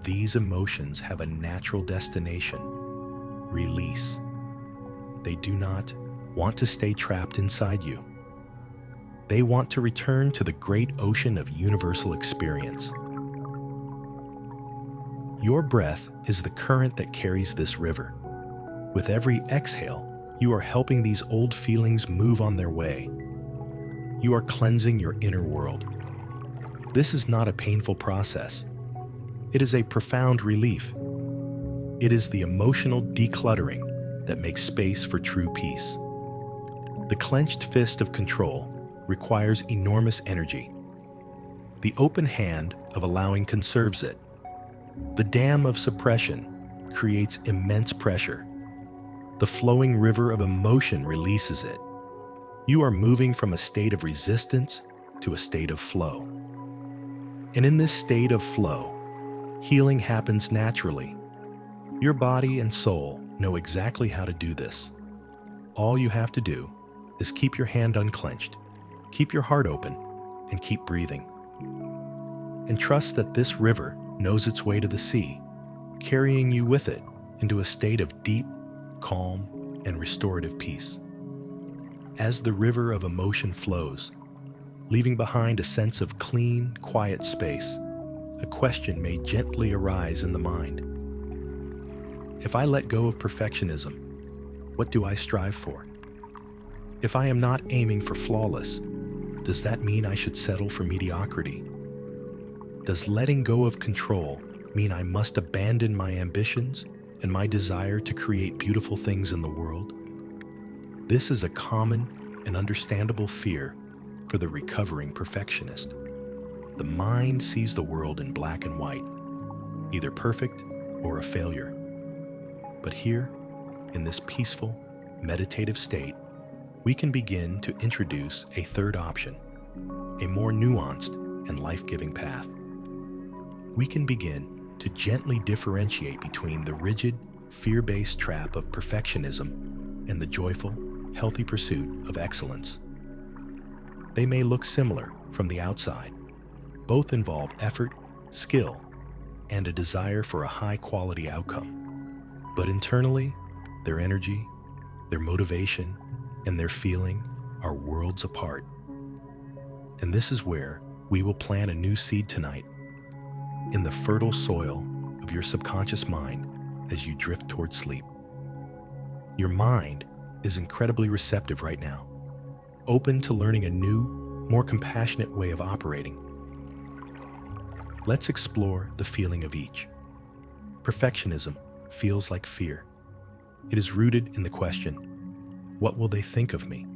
these emotions have a natural destination: release. They do not want to stay trapped inside you. They want to return to the great ocean of universal experience. Your breath is the current that carries this river. With every exhale, you are helping these old feelings move on their way. You are cleansing your inner world. This is not a painful process. It is a profound relief. It is the emotional decluttering that makes space for true peace. The clenched fist of control requires enormous energy. The open hand of allowing conserves it. The dam of suppression creates immense pressure. The flowing river of emotion releases it. You are moving from a state of resistance to a state of flow. And in this state of flow, healing happens naturally. Your body and soul know exactly how to do this. All you have to do is keep your hand unclenched, keep your heart open, and keep breathing. And trust that this river knows its way to the sea, carrying you with it into a state of deep, calm, and restorative peace. As the river of emotion flows, leaving behind a sense of clean, quiet space, a question may gently arise in the mind. If I let go of perfectionism, what do I strive for? If I am not aiming for flawless, does that mean I should settle for mediocrity? Does letting go of control mean I must abandon my ambitions and my desire to create beautiful things in the world? This is a common and understandable fear for the recovering perfectionist. The mind sees the world in black and white, either perfect or a failure. But here, in this peaceful, meditative state, we can begin to introduce a third option, a more nuanced and life-giving path. We can begin to gently differentiate between the rigid, fear-based trap of perfectionism and the joyful, healthy pursuit of excellence. They may look similar from the outside. Both involve effort, skill, and a desire for a high-quality outcome. But internally, their energy, their motivation, and their feeling are worlds apart. And this is where we will plant a new seed tonight, in the fertile soil of your subconscious mind as you drift toward sleep. Your mind is incredibly receptive right now, open to learning a new, more compassionate way of operating. Let's explore the feeling of each. Perfectionism feels like fear. It is rooted in the question, what will they think of me?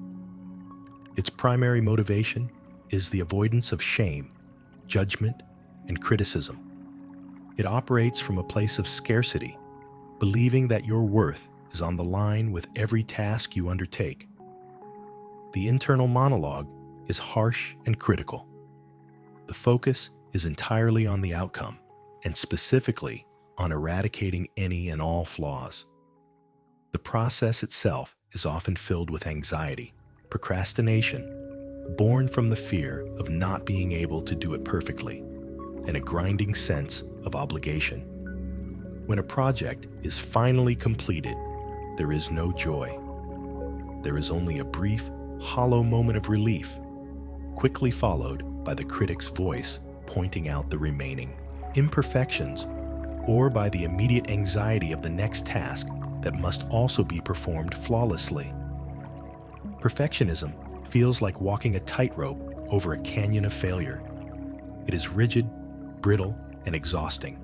Its primary motivation is the avoidance of shame, judgment, and criticism. It operates from a place of scarcity, believing that your worth is on the line with every task you undertake. The internal monologue is harsh and critical. The focus is entirely on the outcome, and specifically on eradicating any and all flaws. The process itself is often filled with anxiety, procrastination, born from the fear of not being able to do it perfectly, and a grinding sense of obligation. When a project is finally completed, there is no joy. There is only a brief, hollow moment of relief, quickly followed by the critic's voice pointing out the remaining imperfections, or by the immediate anxiety of the next task that must also be performed flawlessly. Perfectionism feels like walking a tightrope over a canyon of failure. It is rigid, brittle, and exhausting.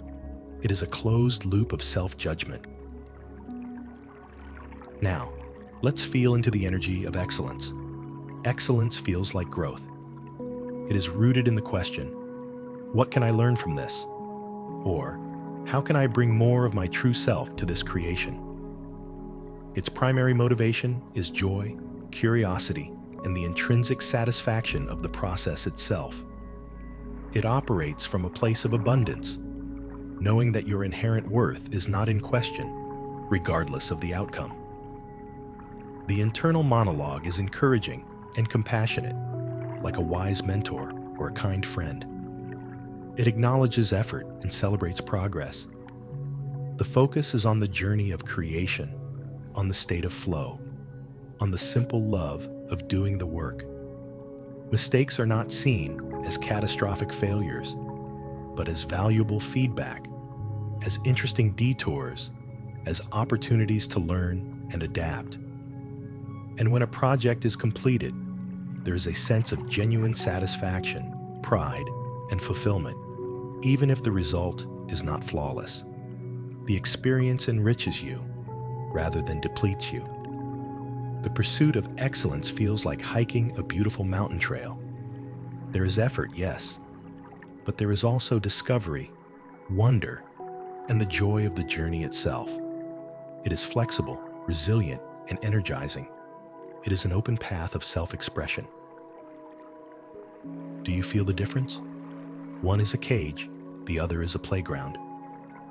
It is a closed loop of self-judgment. Now, let's feel into the energy of excellence. Excellence feels like growth. It is rooted in the question, what can I learn from this? Or, how can I bring more of my true self to this creation? Its primary motivation is joy, curiosity, and the intrinsic satisfaction of the process itself. It operates from a place of abundance, knowing that your inherent worth is not in question, regardless of the outcome. The internal monologue is encouraging and compassionate, like a wise mentor or a kind friend. It acknowledges effort and celebrates progress. The focus is on the journey of creation, on the state of flow, on the simple love of doing the work. Mistakes are not seen as catastrophic failures, but as valuable feedback, as interesting detours, as opportunities to learn and adapt. And when a project is completed, there is a sense of genuine satisfaction, pride, and fulfillment, even if the result is not flawless. The experience enriches you rather than depletes you. The pursuit of excellence feels like hiking a beautiful mountain trail. There is effort, yes, but there is also discovery, wonder, and the joy of the journey itself. It is flexible, resilient, and energizing. It is an open path of self-expression. Do you feel the difference? One is a cage, the other is a playground.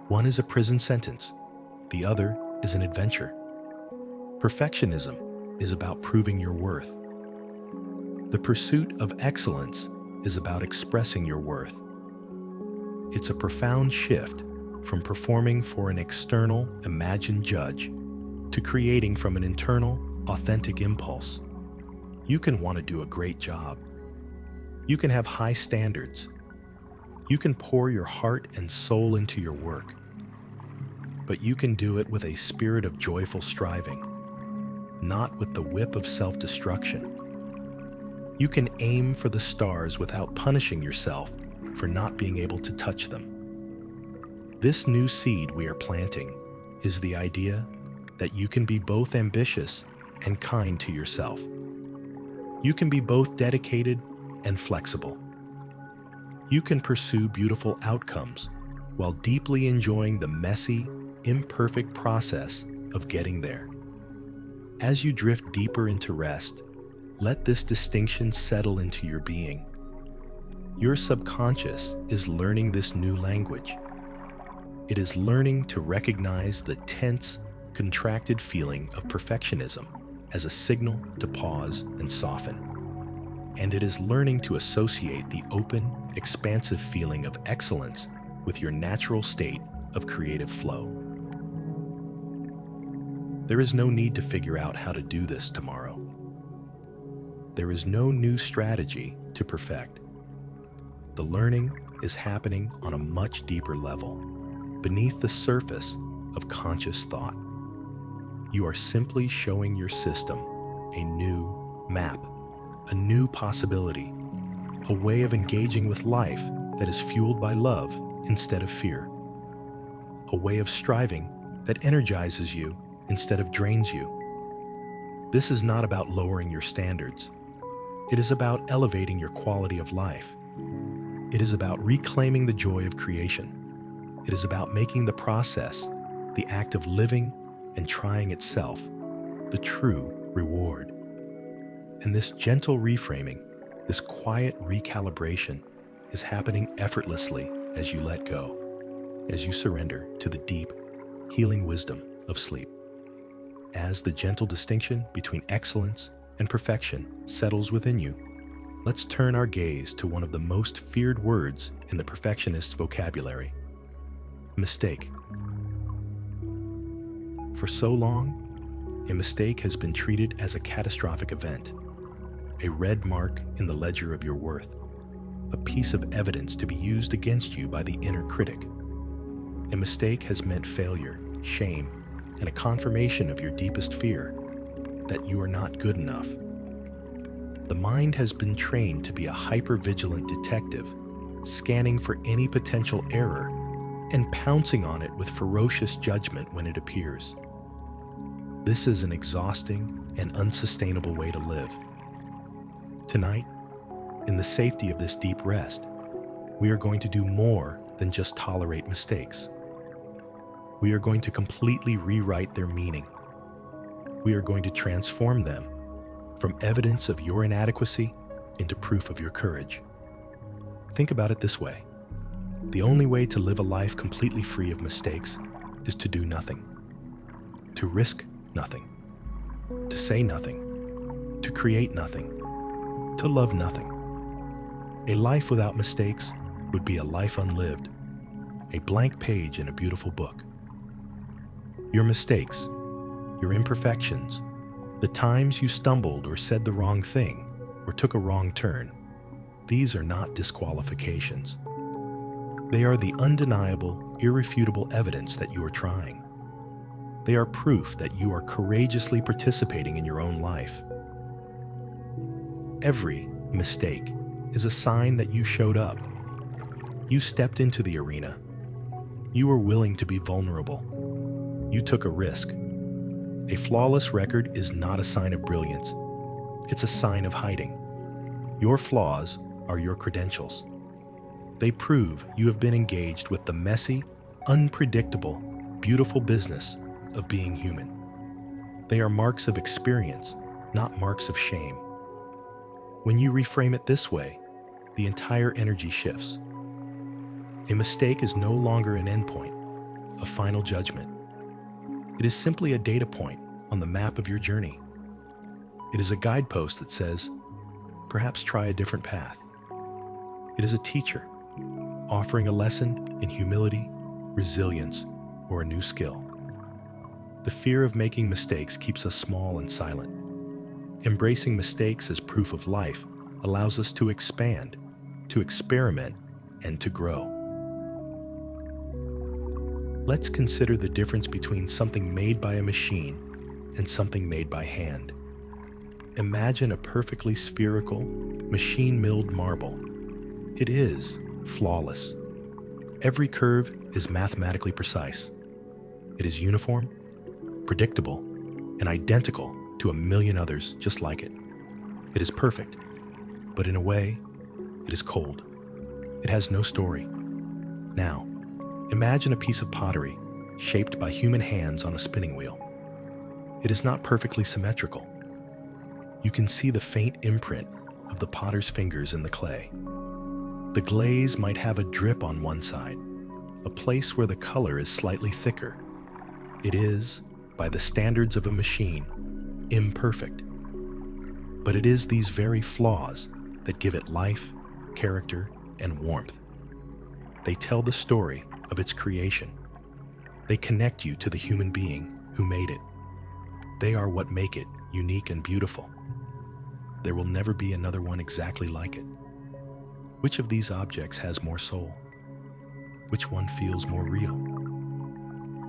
One is a prison sentence, the other is an adventure. Perfectionism is about proving your worth. The pursuit of excellence is about expressing your worth. It's a profound shift from performing for an external, imagined judge to creating from an internal, authentic impulse. You can want to do a great job. You can have high standards. You can pour your heart and soul into your work. But you can do it with a spirit of joyful striving, not with the whip of self-destruction. You can aim for the stars without punishing yourself for not being able to touch them. This new seed we are planting is the idea that you can be both ambitious and kind to yourself. You can be both dedicated and flexible. You can pursue beautiful outcomes while deeply enjoying the messy, imperfect process of getting there. As you drift deeper into rest, let this distinction settle into your being. Your subconscious is learning this new language. It is learning to recognize the tense, contracted feeling of perfectionism as a signal to pause and soften. And it is learning to associate the open, expansive feeling of excellence with your natural state of creative flow. There is no need to figure out how to do this tomorrow. There is no new strategy to perfect. The learning is happening on a much deeper level, beneath the surface of conscious thought. You are simply showing your system a new map, a new possibility, a way of engaging with life that is fueled by love instead of fear, a way of striving that energizes you instead of drains you. This is not about lowering your standards. It is about elevating your quality of life. It is about reclaiming the joy of creation. It is about making the process, the act of living and trying itself, the true reward. And this gentle reframing, this quiet recalibration, is happening effortlessly as you let go, as you surrender to the deep, healing wisdom of sleep. As the gentle distinction between excellence and perfection settles within you, let's turn our gaze to one of the most feared words in the perfectionist's vocabulary: mistake. For so long, a mistake has been treated as a catastrophic event, a red mark in the ledger of your worth, a piece of evidence to be used against you by the inner critic. A mistake has meant failure, shame, and a confirmation of your deepest fear, that you are not good enough. The mind has been trained to be a hyper-vigilant detective, scanning for any potential error and pouncing on it with ferocious judgment when it appears. This is an exhausting and unsustainable way to live. Tonight, in the safety of this deep rest, we are going to do more than just tolerate mistakes. We are going to completely rewrite their meaning. We are going to transform them from evidence of your inadequacy into proof of your courage. Think about it this way: the only way to live a life completely free of mistakes is to do nothing, to risk nothing, to say nothing, to create nothing, to love nothing. A life without mistakes would be a life unlived, a blank page in a beautiful book. Your mistakes, your imperfections, the times you stumbled or said the wrong thing or took a wrong turn, these are not disqualifications. They are the undeniable, irrefutable evidence that you are trying. They are proof that you are courageously participating in your own life. Every mistake is a sign that you showed up. You stepped into the arena. You were willing to be vulnerable. You took a risk. A flawless record is not a sign of brilliance. It's a sign of hiding. Your flaws are your credentials. They prove you have been engaged with the messy, unpredictable, beautiful business of being human. They are marks of experience, not marks of shame. When you reframe it this way, the entire energy shifts. A mistake is no longer an endpoint, a final judgment. It is simply a data point on the map of your journey. It is a guidepost that says, perhaps try a different path. It is a teacher, offering a lesson in humility, resilience, or a new skill. The fear of making mistakes keeps us small and silent. Embracing mistakes as proof of life allows us to expand, to experiment, and to grow. Let's consider the difference between something made by a machine and something made by hand. Imagine a perfectly spherical, machine-milled marble. It is flawless. Every curve is mathematically precise. It is uniform, predictable, and identical to a million others just like it. It is perfect, but in a way, it is cold. It has no story. Now, imagine a piece of pottery shaped by human hands on a spinning wheel. It is not perfectly symmetrical. You can see the faint imprint of the potter's fingers in the clay. The glaze might have a drip on one side, a place where the color is slightly thicker. It is, by the standards of a machine, imperfect. But it is these very flaws that give it life, character, and warmth. They tell the story of its creation. They connect you to the human being who made it. They are what make it unique and beautiful. There will never be another one exactly like it. Which of these objects has more soul? Which one feels more real?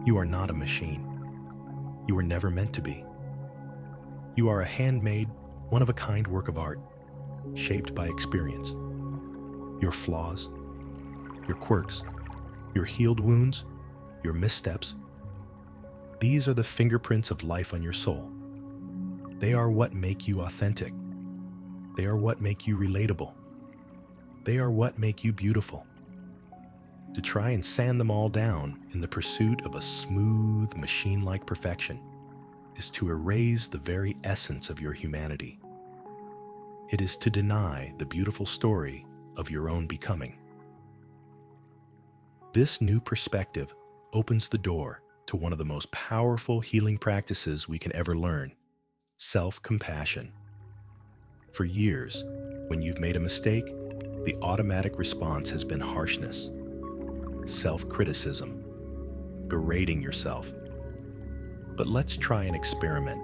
You are not a machine. You were never meant to be. You are a handmade, one-of-a-kind work of art, shaped by experience. Your flaws, your quirks, your healed wounds, your missteps, these are the fingerprints of life on your soul. They are what make you authentic. They are what make you relatable. They are what make you beautiful. To try and sand them all down in the pursuit of a smooth, machine-like perfection is to erase the very essence of your humanity. It is to deny the beautiful story of your own becoming. This new perspective opens the door to one of the most powerful healing practices we can ever learn: self-compassion. For years, when you've made a mistake, the automatic response has been harshness, self-criticism, berating yourself. But let's try an experiment.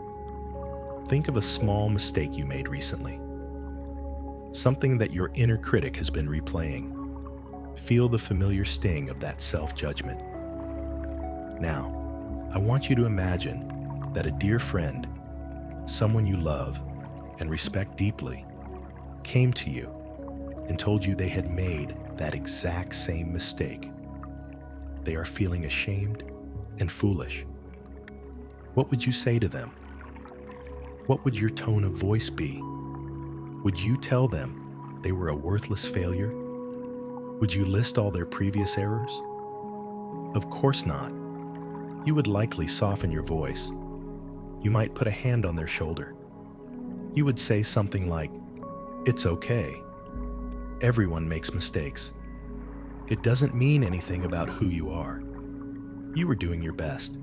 Think of a small mistake you made recently, something that your inner critic has been replaying. Feel the familiar sting of that self-judgment. Now, I want you to imagine that a dear friend, someone you love and respect deeply, came to you and told you they had made that exact same mistake. They are feeling ashamed and foolish. What would you say to them? What would your tone of voice be? Would you tell them they were a worthless failure? Would you list all their previous errors? Of course not. You would likely soften your voice. You might put a hand on their shoulder. You would say something like, "It's okay. Everyone makes mistakes. It doesn't mean anything about who you are. You were doing your best.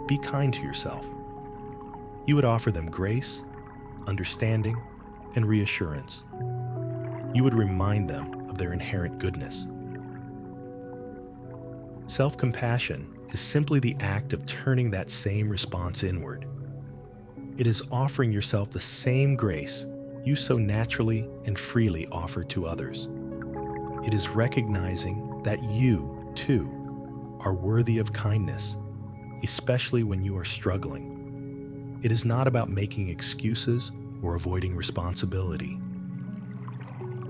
Be kind to yourself." You would offer them grace, understanding, and reassurance. You would remind them of their inherent goodness. Self-compassion is simply the act of turning that same response inward. It is offering yourself the same grace you so naturally and freely offer to others. It is recognizing that you, too, are worthy of kindness, especially when you are struggling. It is not about making excuses or avoiding responsibility.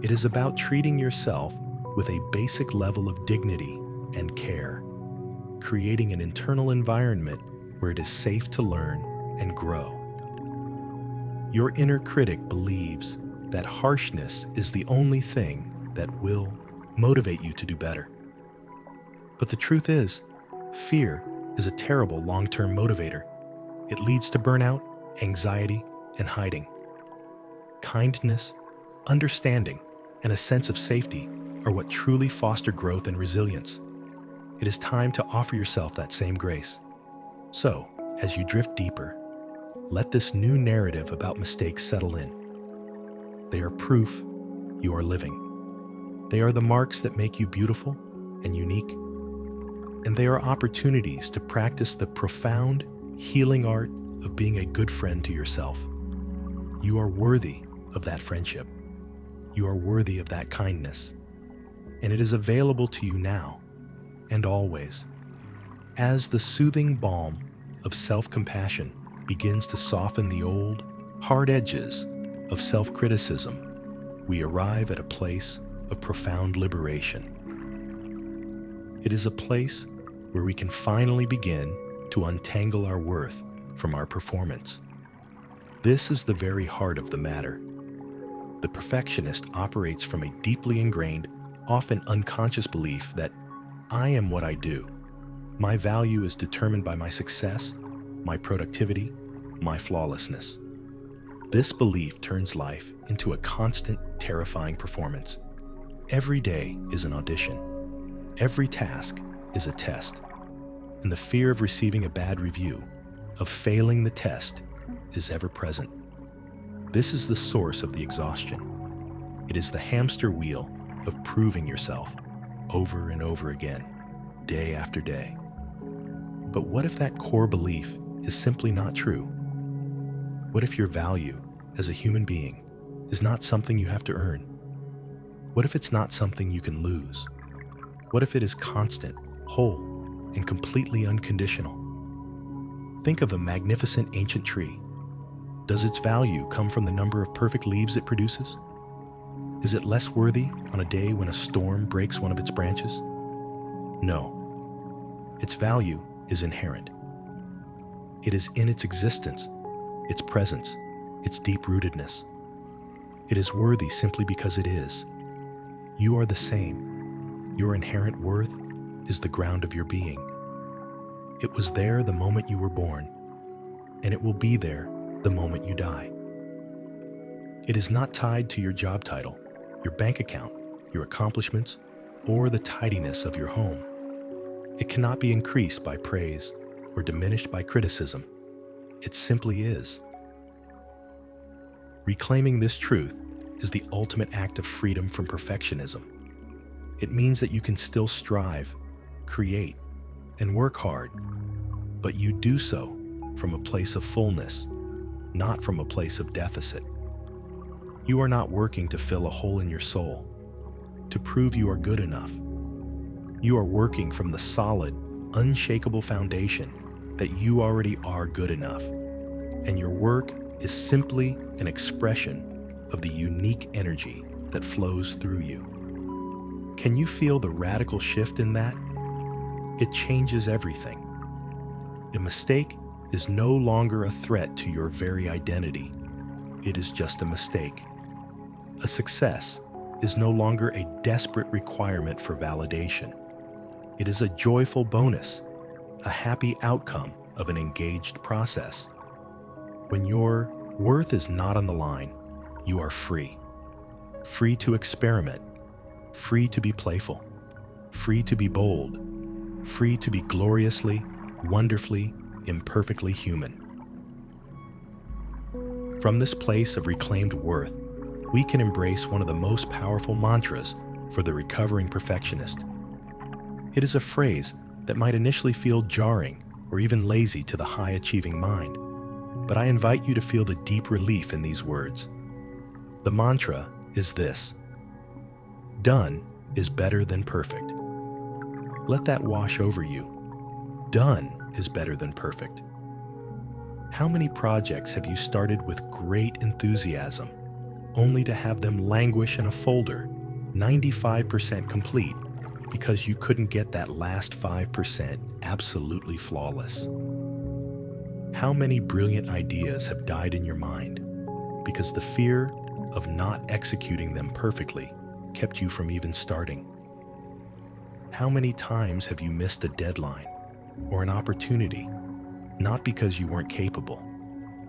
It is about treating yourself with a basic level of dignity and care, creating an internal environment where it is safe to learn and grow. Your inner critic believes that harshness is the only thing that will motivate you to do better. But the truth is, fear is a terrible long-term motivator. It leads to burnout, anxiety, and hiding. Kindness, understanding, and a sense of safety are what truly foster growth and resilience. It is time to offer yourself that same grace. So, as you drift deeper, let this new narrative about mistakes settle in. They are proof you are living. They are the marks that make you beautiful and unique. And they are opportunities to practice the profound, healing art of being a good friend to yourself. You are worthy of that friendship. You are worthy of that kindness. And it is available to you now and always. As the soothing balm of self-compassion begins to soften the old, hard edges of self-criticism, we arrive at a place of profound liberation. It is a place where we can finally begin to untangle our worth from our performance. This is the very heart of the matter. The perfectionist operates from a deeply ingrained, often unconscious belief that I am what I do. My value is determined by my success, my productivity, my flawlessness. This belief turns life into a constant, terrifying performance. Every day is an audition. Every task is a test. And the fear of receiving a bad review, of failing the test, is ever present. This is the source of the exhaustion. It is the hamster wheel of proving yourself over and over again, day after day. But what if that core belief is simply not true? What if your value as a human being is not something you have to earn? What if it's not something you can lose? What if it is constant, whole, and completely unconditional? Think of a magnificent ancient tree. Does its value come from the number of perfect leaves it produces? Is it less worthy on a day when a storm breaks one of its branches? No. Its value is inherent. It is in its existence, its presence, its deep-rootedness. It is worthy simply because it is. You are the same. Your inherent worth is the ground of your being. It was there the moment you were born, and it will be there the moment you die. It is not tied to your job title, your bank account, your accomplishments, or the tidiness of your home. It cannot be increased by praise or diminished by criticism. It simply is. Reclaiming this truth is the ultimate act of freedom from perfectionism. It means that you can still strive, create, and work hard, but you do so from a place of fullness, not from a place of deficit. You are not working to fill a hole in your soul, to prove you are good enough. You are working from the solid, unshakable foundation that you already are good enough, and your work is simply an expression of the unique energy that flows through you. Can you feel the radical shift in that? It changes everything. A mistake is no longer a threat to your very identity. It is just a mistake. A success is no longer a desperate requirement for validation. It is a joyful bonus, a happy outcome of an engaged process. When your worth is not on the line, you are free. Free to experiment, free to be playful, free to be bold, free to be gloriously, wonderfully, imperfectly human. From this place of reclaimed worth, we can embrace one of the most powerful mantras for the recovering perfectionist. It is a phrase that might initially feel jarring or even lazy to the high-achieving mind, but I invite you to feel the deep relief in these words. The mantra is this: done is better than perfect. Let that wash over you. Done is better than perfect. How many projects have you started with great enthusiasm, only to have them languish in a folder, 95% complete, because you couldn't get that last 5% absolutely flawless? How many brilliant ideas have died in your mind because the fear of not executing them perfectly kept you from even starting? How many times have you missed a deadline or an opportunity, not because you weren't capable,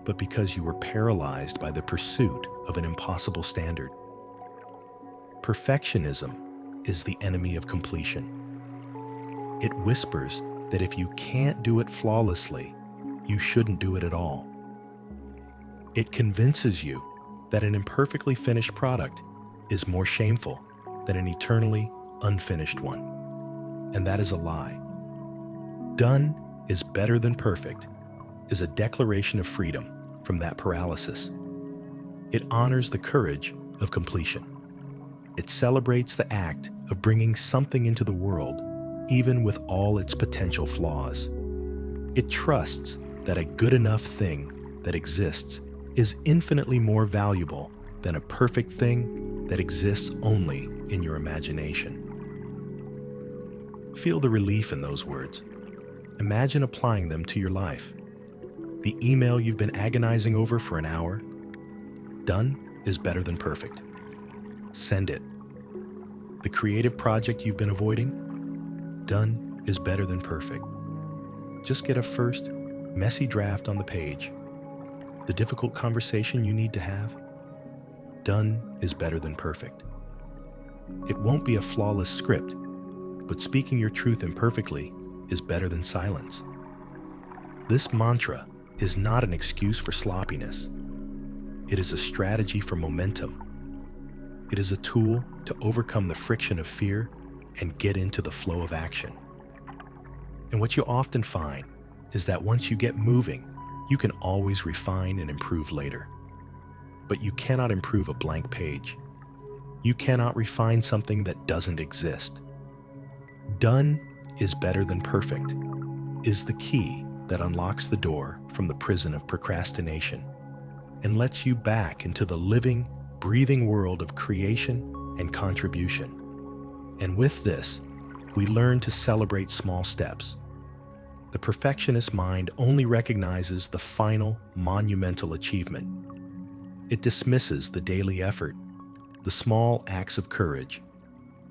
but because you were paralyzed by the pursuit of an impossible standard? Perfectionism is the enemy of completion. It whispers that if you can't do it flawlessly, you shouldn't do it at all. It convinces you that an imperfectly finished product is more shameful than an eternally unfinished one. And that is a lie. Done is better than perfect is a declaration of freedom from that paralysis. It honors the courage of completion. It celebrates the act of bringing something into the world, even with all its potential flaws. It trusts that a good enough thing that exists is infinitely more valuable than a perfect thing that exists only in your imagination. Feel the relief in those words. Imagine applying them to your life. The email you've been agonizing over for an hour, done is better than perfect. Send it. The creative project you've been avoiding, done is better than perfect. Just get a first, messy draft on the page. The difficult conversation you need to have, done is better than perfect. It won't be a flawless script, but speaking your truth imperfectly is better than silence. This mantra is not an excuse for sloppiness. It is a strategy for momentum. It is a tool to overcome the friction of fear and get into the flow of action. And what you often find is that once you get moving, you can always refine and improve later. But you cannot improve a blank page. You cannot refine something that doesn't exist. Done is better than perfect is the key that unlocks the door from the prison of procrastination and lets you back into the living, breathing world of creation and contribution. And with this, we learn to celebrate small steps. The perfectionist mind only recognizes the final, monumental achievement. It dismisses the daily effort, the small acts of courage,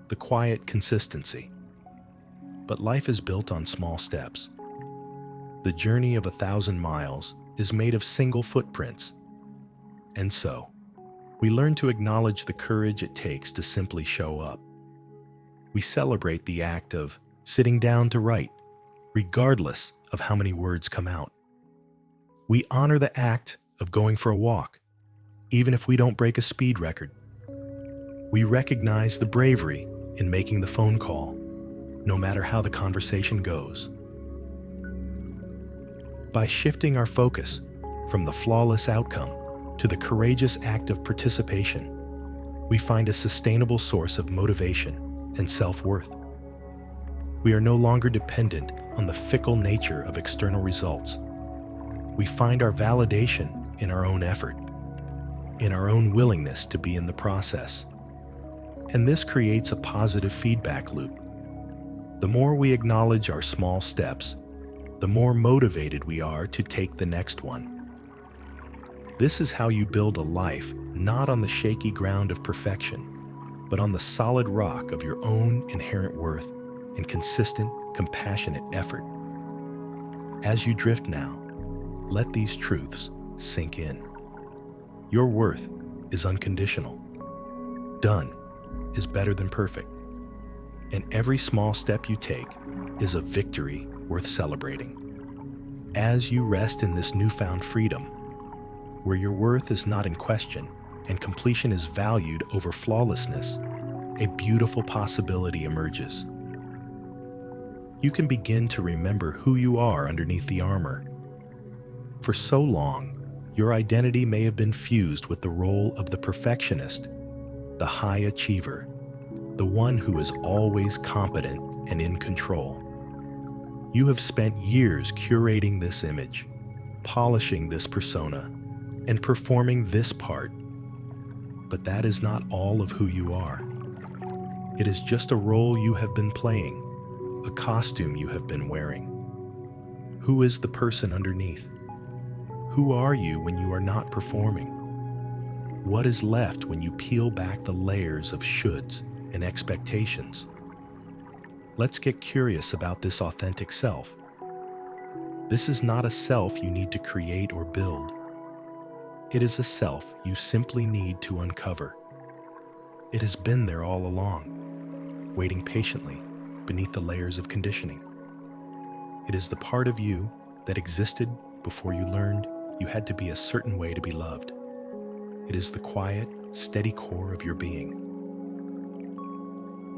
the quiet consistency. But life is built on small steps. The journey of 1,000 miles is made of single footprints. And so, we learn to acknowledge the courage it takes to simply show up. We celebrate the act of sitting down to write, regardless of how many words come out. We honor the act of going for a walk, even if we don't break a speed record. We recognize the bravery in making the phone call, no matter how the conversation goes. By shifting our focus from the flawless outcome to the courageous act of participation, we find a sustainable source of motivation and self-worth. We are no longer dependent on the fickle nature of external results. We find our validation in our own effort, in our own willingness to be in the process. And this creates a positive feedback loop. The more we acknowledge our small steps, the more motivated we are to take the next one. This is how you build a life not on the shaky ground of perfection, but on the solid rock of your own inherent worth and consistent, compassionate effort. As you drift now, let these truths sink in. Your worth is unconditional. Done is better than perfect. And every small step you take is a victory worth celebrating. As you rest in this newfound freedom, where your worth is not in question and completion is valued over flawlessness, a beautiful possibility emerges. You can begin to remember who you are underneath the armor. For so long, your identity may have been fused with the role of the perfectionist, the high achiever, the one who is always competent and in control. You have spent years curating this image, polishing this persona, and performing this part. But that is not all of who you are. It is just a role you have been playing, a costume you have been wearing. Who is the person underneath? Who are you when you are not performing? What is left when you peel back the layers of shoulds and expectations? Let's get curious about this authentic self. This is not a self you need to create or build. It is a self you simply need to uncover. It has been there all along, waiting patiently beneath the layers of conditioning. It is the part of you that existed before you learned you had to be a certain way to be loved. It is the quiet, steady core of your being.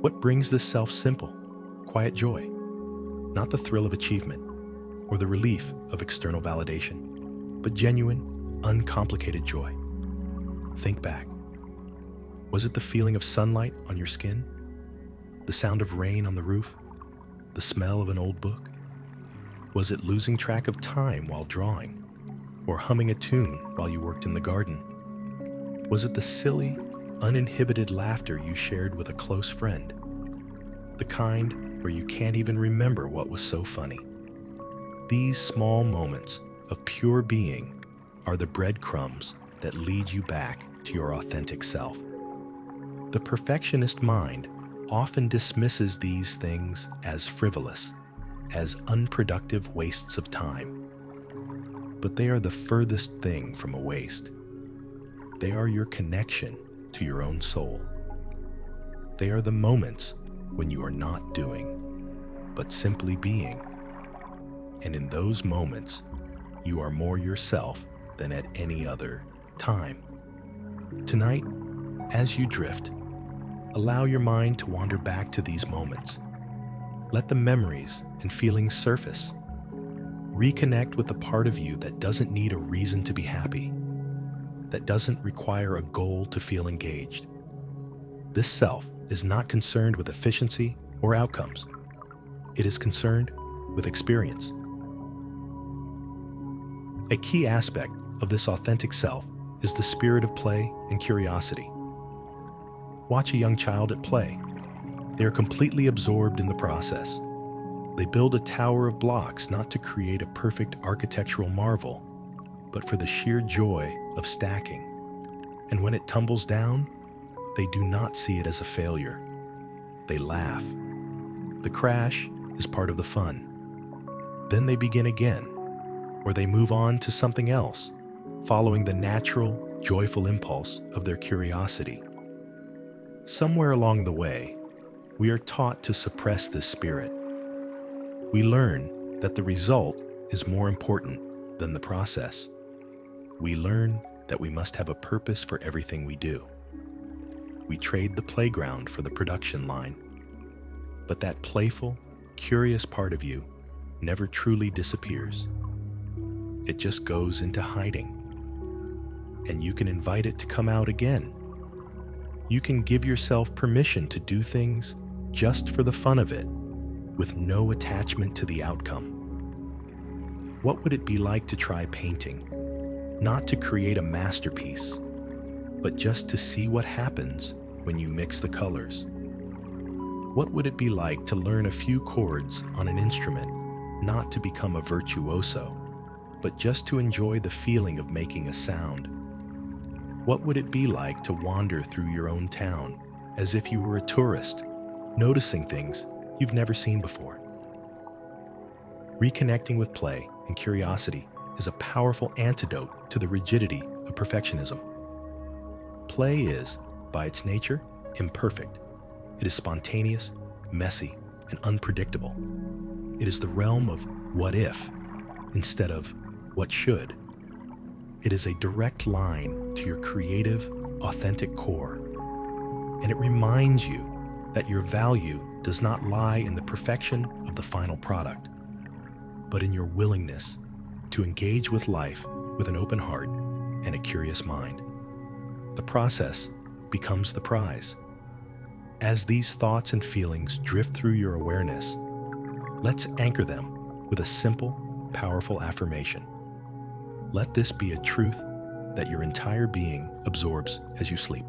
What brings this self simple, quiet joy? Not the thrill of achievement or the relief of external validation, but genuine, uncomplicated joy. Think back. Was it the feeling of sunlight on your skin? The sound of rain on the roof? The smell of an old book? Was it losing track of time while drawing? Or humming a tune while you worked in the garden? Was it the silly, uninhibited laughter you shared with a close friend? The kind where you can't even remember what was so funny. These small moments of pure being are the breadcrumbs that lead you back to your authentic self. The perfectionist mind often dismisses these things as frivolous, as unproductive wastes of time. But they are the furthest thing from a waste. They are your connection to your own soul. They are the moments when you are not doing, but simply being. And in those moments, you are more yourself than at any other time. Tonight, as you drift, allow your mind to wander back to these moments. Let the memories and feelings surface. Reconnect with the part of you that doesn't need a reason to be happy, that doesn't require a goal to feel engaged. This self is not concerned with efficiency or outcomes. It is concerned with experience. A key aspect of this authentic self is the spirit of play and curiosity. Watch a young child at play. They are completely absorbed in the process. They build a tower of blocks not to create a perfect architectural marvel, but for the sheer joy of stacking. And when it tumbles down, they do not see it as a failure. They laugh. The crash is part of the fun. Then they begin again, or they move on to something else, following the natural, joyful impulse of their curiosity. Somewhere along the way, we are taught to suppress this spirit. We learn that the result is more important than the process. We learn that we must have a purpose for everything we do. We trade the playground for the production line. But that playful, curious part of you never truly disappears. It just goes into hiding. And you can invite it to come out again. You can give yourself permission to do things just for the fun of it, with no attachment to the outcome. What would it be like to try painting? Not to create a masterpiece, but just to see what happens when you mix the colors. What would it be like to learn a few chords on an instrument, not to become a virtuoso, but just to enjoy the feeling of making a sound? What would it be like to wander through your own town as if you were a tourist, noticing things you've never seen before? Reconnecting with play and curiosity is a powerful antidote to the rigidity of perfectionism. Play is, by its nature, imperfect. It is spontaneous, messy, and unpredictable. It is the realm of what if instead of what should. It is a direct line to your creative, authentic core. And it reminds you that your value does not lie in the perfection of the final product, but in your willingness to engage with life with an open heart and a curious mind. The process becomes the prize. As these thoughts and feelings drift through your awareness, let's anchor them with a simple, powerful affirmation. Let this be a truth that your entire being absorbs as you sleep.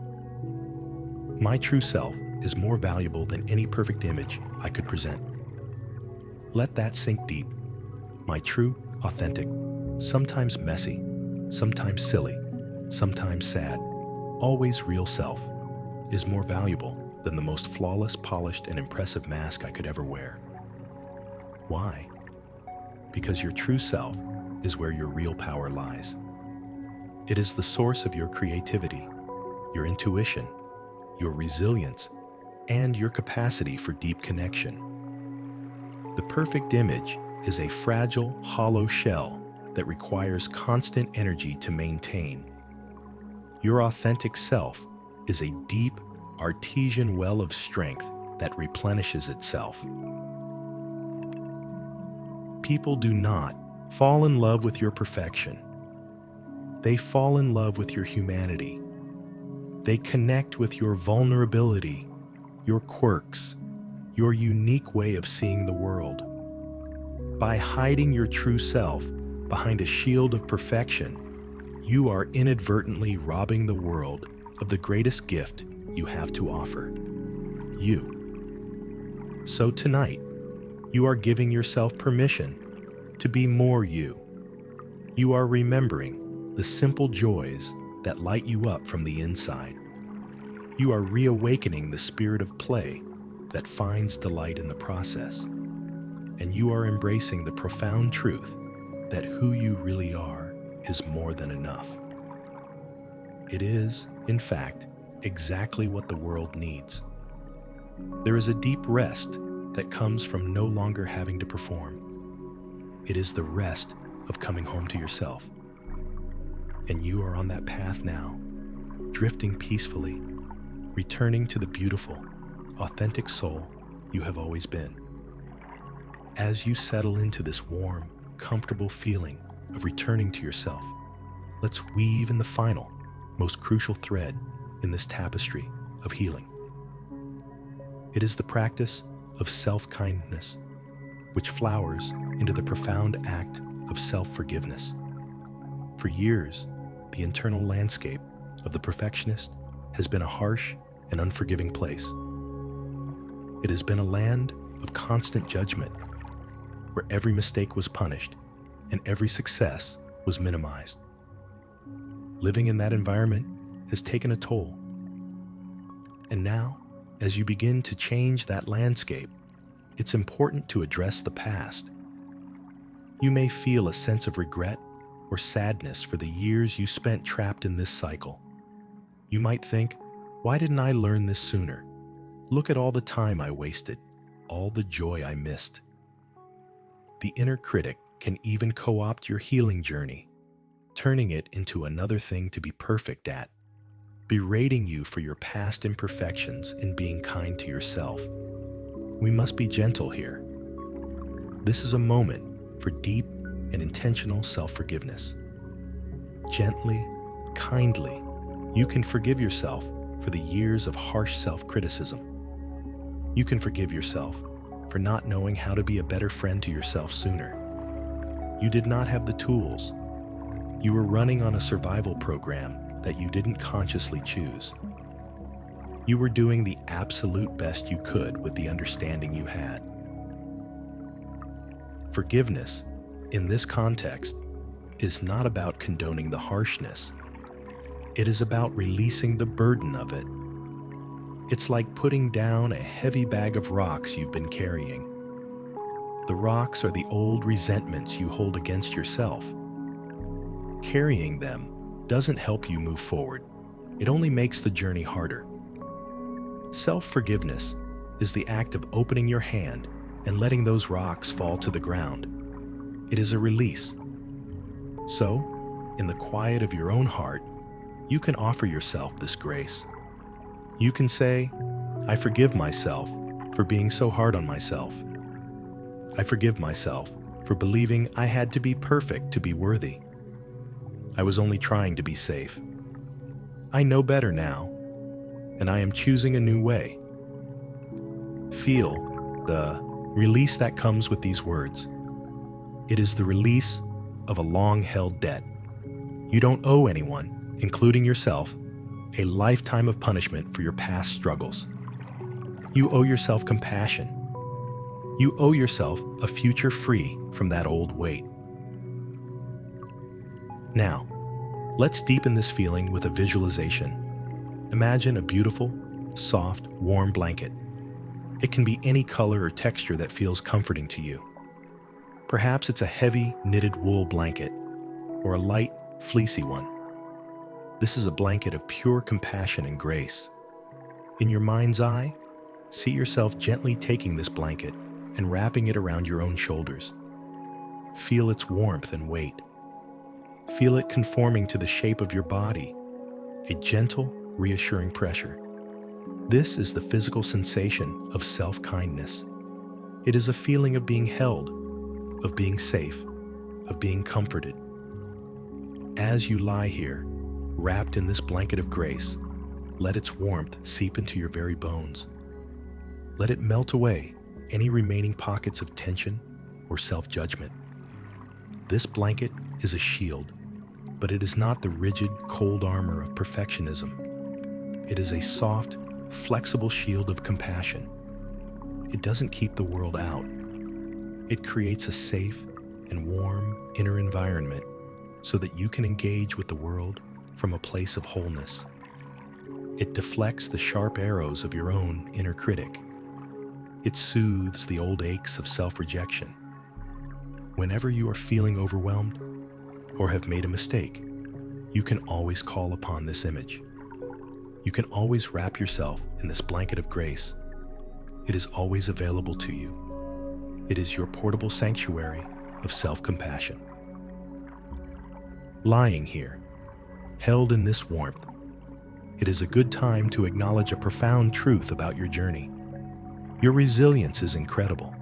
My true self is more valuable than any perfect image I could present. Let that sink deep. My true, authentic, sometimes messy, sometimes silly, sometimes sad, always real self is more valuable than the most flawless, polished, and impressive mask I could ever wear. Why? Because your true self is where your real power lies. It is the source of your creativity, your intuition, your resilience, and your capacity for deep connection. The perfect image is a fragile, hollow shell that requires constant energy to maintain. Your authentic self is a deep, artesian well of strength that replenishes itself. People do not fall in love with your perfection. They fall in love with your humanity. They connect with your vulnerability, your quirks, your unique way of seeing the world. By hiding your true self behind a shield of perfection, you are inadvertently robbing the world of the greatest gift you have to offer: you. So tonight, you are giving yourself permission to be more you. You are remembering the simple joys that light you up from the inside. You are reawakening the spirit of play that finds delight in the process. And you are embracing the profound truth that who you really are is more than enough. It is, in fact, exactly what the world needs. There is a deep rest that comes from no longer having to perform. It is the rest of coming home to yourself. And you are on that path now, drifting peacefully, returning to the beautiful, authentic soul you have always been. As you settle into this warm, comfortable feeling of returning to yourself, let's weave in the final, most crucial thread in this tapestry of healing. It is the practice of self-kindness, which flowers into the profound act of self-forgiveness. For years, the internal landscape of the perfectionist has been a harsh and unforgiving place. It has been a land of constant judgment, where every mistake was punished and every success was minimized. Living in that environment has taken a toll. And now, as you begin to change that landscape, it's important to address the past. You may feel a sense of regret or sadness for the years you spent trapped in this cycle. You might think, why didn't I learn this sooner? Look at all the time I wasted, all the joy I missed. The inner critic can even co-opt your healing journey, turning it into another thing to be perfect at, berating you for your past imperfections and being kind to yourself. We must be gentle here. This is a moment for deep and intentional self-forgiveness. Gently, kindly, you can forgive yourself for the years of harsh self-criticism. You can forgive yourself for not knowing how to be a better friend to yourself sooner. You did not have the tools. You were running on a survival program that you didn't consciously choose. You were doing the absolute best you could with the understanding you had. Forgiveness, in this context, is not about condoning the harshness. It is about releasing the burden of it. It's like putting down a heavy bag of rocks you've been carrying. The rocks are the old resentments you hold against yourself. Carrying them doesn't help you move forward. It only makes the journey harder. Self-forgiveness is the act of opening your hand and letting those rocks fall to the ground. It is a release. So, in the quiet of your own heart, you can offer yourself this grace. You can say, I forgive myself for being so hard on myself. I forgive myself for believing I had to be perfect to be worthy. I was only trying to be safe. I know better now, and I am choosing a new way. Feel the release that comes with these words. It is the release of a long-held debt. You don't owe anyone, including yourself, a lifetime of punishment for your past struggles. You owe yourself compassion. You owe yourself a future free from that old weight. Now, let's deepen this feeling with a visualization. Imagine a beautiful, soft, warm blanket. It can be any color or texture that feels comforting to you. Perhaps it's a heavy, knitted wool blanket, or a light, fleecy one. This is a blanket of pure compassion and grace. In your mind's eye, see yourself gently taking this blanket and wrapping it around your own shoulders. Feel its warmth and weight. Feel it conforming to the shape of your body, a gentle, reassuring pressure. This is the physical sensation of self-kindness. It is a feeling of being held, of being safe, of being comforted. As you lie here, wrapped in this blanket of grace, let its warmth seep into your very bones. Let it melt away any remaining pockets of tension or self-judgment. This blanket is a shield, but it is not the rigid, cold armor of perfectionism. It is a soft, flexible shield of compassion. It doesn't keep the world out. It creates a safe and warm inner environment so that you can engage with the world from a place of wholeness. It deflects the sharp arrows of your own inner critic. It soothes the old aches of self-rejection. Whenever you are feeling overwhelmed or have made a mistake, you can always call upon this image. You can always wrap yourself in this blanket of grace. It is always available to you. It is your portable sanctuary of self-compassion. Lying here, held in this warmth, it is a good time to acknowledge a profound truth about your journey. Your resilience is incredible.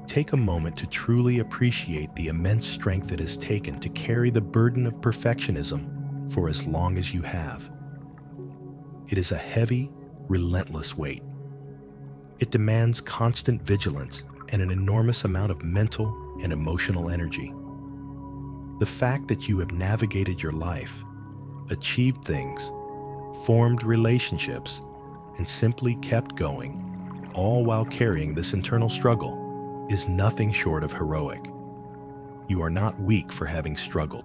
Take a moment to truly appreciate the immense strength it has taken to carry the burden of perfectionism for as long as you have. It is a heavy, relentless weight. It demands constant vigilance and an enormous amount of mental and emotional energy. The fact that you have navigated your life, achieved things, formed relationships, and simply kept going, all while carrying this internal struggle, is nothing short of heroic. You are not weak for having struggled.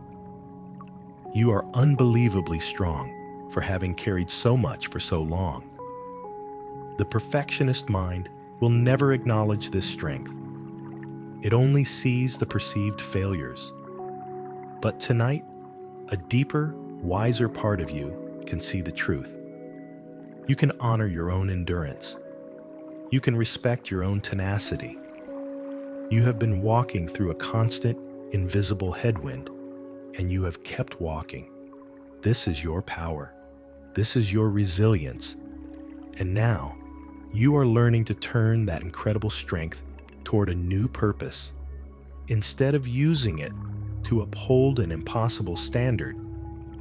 You are unbelievably strong for having carried so much for so long. The perfectionist mind will never acknowledge this strength. It only sees the perceived failures. But tonight, a deeper, wiser part of you can see the truth. You can honor your own endurance. You can respect your own tenacity. You have been walking through a constant, invisible headwind, and you have kept walking. This is your power. This is your resilience. And now, you are learning to turn that incredible strength toward a new purpose. Instead of using it to uphold an impossible standard,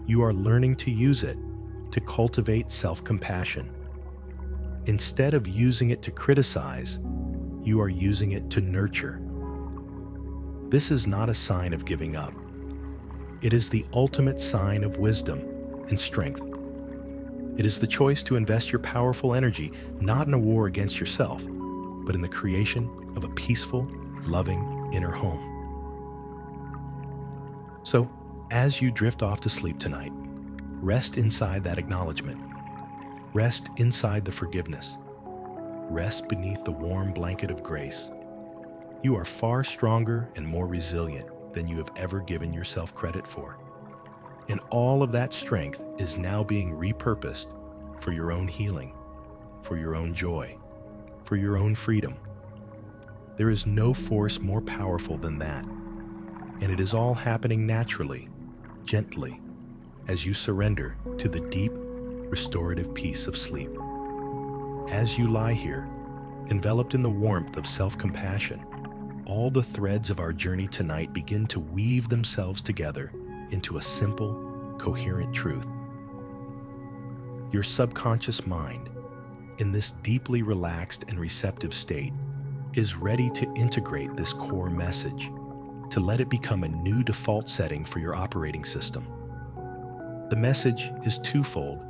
you are learning to use it to cultivate self-compassion. Instead of using it to criticize, you are using it to nurture. This is not a sign of giving up. It is the ultimate sign of wisdom and strength. It is the choice to invest your powerful energy not in a war against yourself, but in the creation of a peaceful, loving inner home. So, as you drift off to sleep tonight, rest inside that acknowledgement. Rest inside the forgiveness. Rest beneath the warm blanket of grace. You are far stronger and more resilient than you have ever given yourself credit for. And all of that strength is now being repurposed for your own healing, for your own joy, for your own freedom. There is no force more powerful than that. And it is all happening naturally, gently, as you surrender to the deep, restorative peace of sleep. As you lie here, enveloped in the warmth of self-compassion, all the threads of our journey tonight begin to weave themselves together into a simple, coherent truth. Your subconscious mind, in this deeply relaxed and receptive state, is ready to integrate this core message, to let it become a new default setting for your operating system. The message is twofold,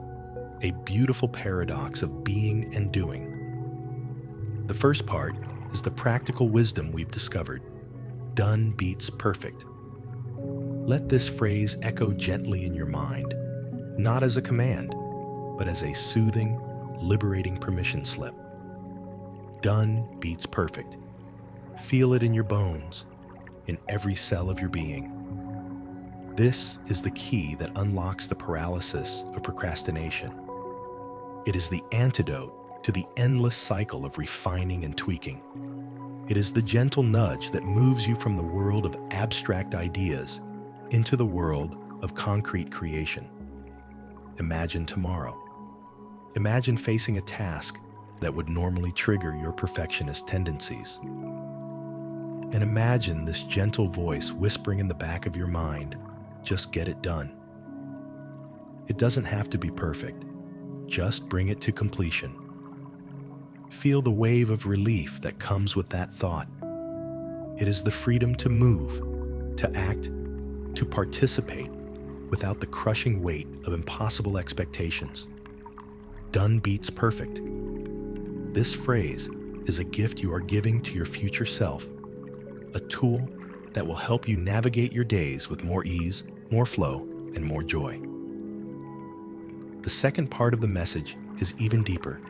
a beautiful paradox of being and doing. The first part is the practical wisdom we've discovered. Done beats perfect. Let this phrase echo gently in your mind, not as a command, but as a soothing, liberating permission slip. Done beats perfect. Feel it in your bones, in every cell of your being. This is the key that unlocks the paralysis of procrastination. It is the antidote to the endless cycle of refining and tweaking. It is the gentle nudge that moves you from the world of abstract ideas into the world of concrete creation. Imagine tomorrow. Imagine facing a task that would normally trigger your perfectionist tendencies. And imagine this gentle voice whispering in the back of your mind, just get it done. It doesn't have to be perfect. Just bring it to completion. Feel the wave of relief that comes with that thought. It is the freedom to move, to act, to participate without the crushing weight of impossible expectations. Done beats perfect. This phrase is a gift you are giving to your future self, a tool that will help you navigate your days with more ease, more flow, and more joy. The second part of the message is even deeper,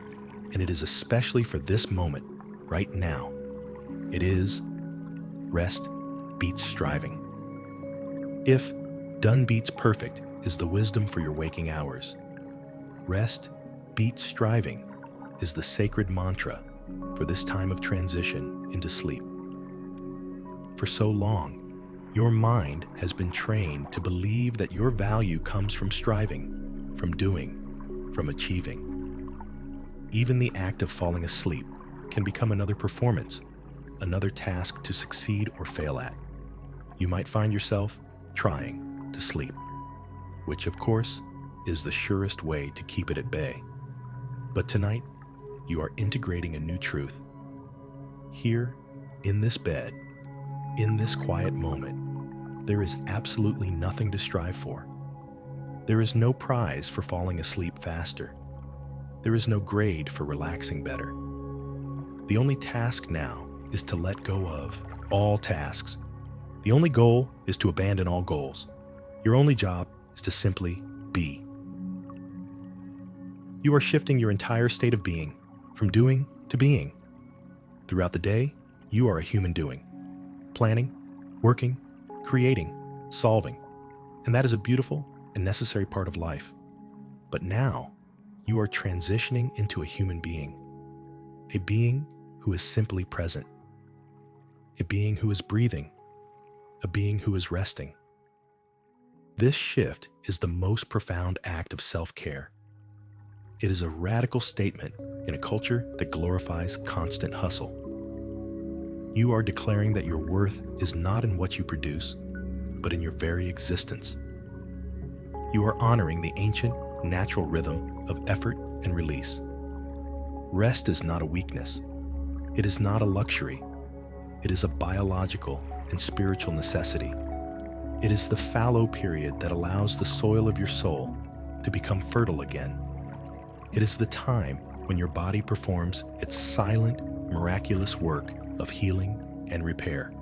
and it is especially for this moment, right now. It is rest beats striving. If done beats perfect is the wisdom for your waking hours, rest beats striving is the sacred mantra for this time of transition into sleep. For so long, your mind has been trained to believe that your value comes from striving, from doing, from achieving. Even the act of falling asleep can become another performance, another task to succeed or fail at. You might find yourself trying to sleep, which of course is the surest way to keep it at bay. But tonight, you are integrating a new truth. Here, in this bed, in this quiet moment, there is absolutely nothing to strive for. There is no prize for falling asleep faster. There is no grade for relaxing better. The only task now is to let go of all tasks. The only goal is to abandon all goals. Your only job is to simply be. You are shifting your entire state of being from doing to being. Throughout the day, you are a human doing, planning, working, creating, solving, and that is a beautiful and necessary part of life. But now, you are transitioning into a human being, a being who is simply present. a being who is breathing, a being who is resting. This shift is the most profound act of self-care. It is a radical statement in a culture that glorifies constant hustle. You are declaring that your worth is not in what you produce, but in your very existence. You are honoring the ancient, natural rhythm of effort and release. Rest is not a weakness. It is not a luxury. It is a biological and spiritual necessity. It is the fallow period that allows the soil of your soul to become fertile again. It is the time when your body performs its silent, miraculous work of healing and repair.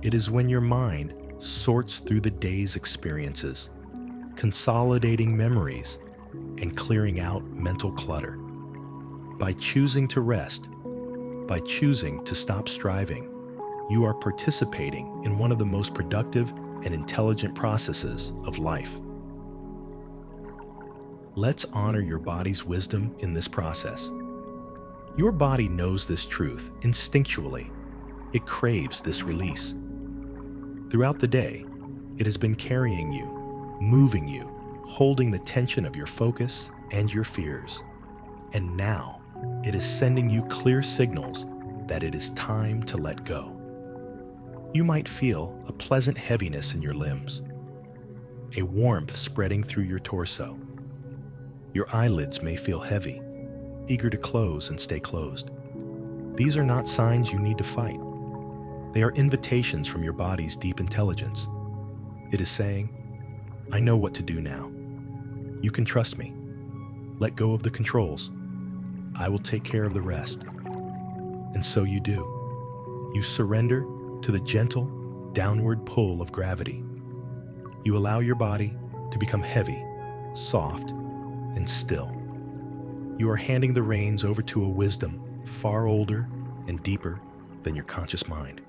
It is when your mind sorts through the day's experiences, consolidating memories and clearing out mental clutter. By choosing to rest, by choosing to stop striving, you are participating in one of the most productive and intelligent processes of life. Let's honor your body's wisdom in this process. Your body knows this truth instinctually. It craves this release. Throughout the day, it has been carrying you, moving you, holding the tension of your focus and your fears. And now, it is sending you clear signals that it is time to let go. You might feel a pleasant heaviness in your limbs, a warmth spreading through your torso. Your eyelids may feel heavy, eager to close and stay closed. These are not signs you need to fight. They are invitations from your body's deep intelligence. It is saying, I know what to do now. You can trust me. Let go of the controls. I will take care of the rest. And so you do. You surrender to the gentle, downward pull of gravity. You allow your body to become heavy, soft, and still. You are handing the reins over to a wisdom far older and deeper than your conscious mind.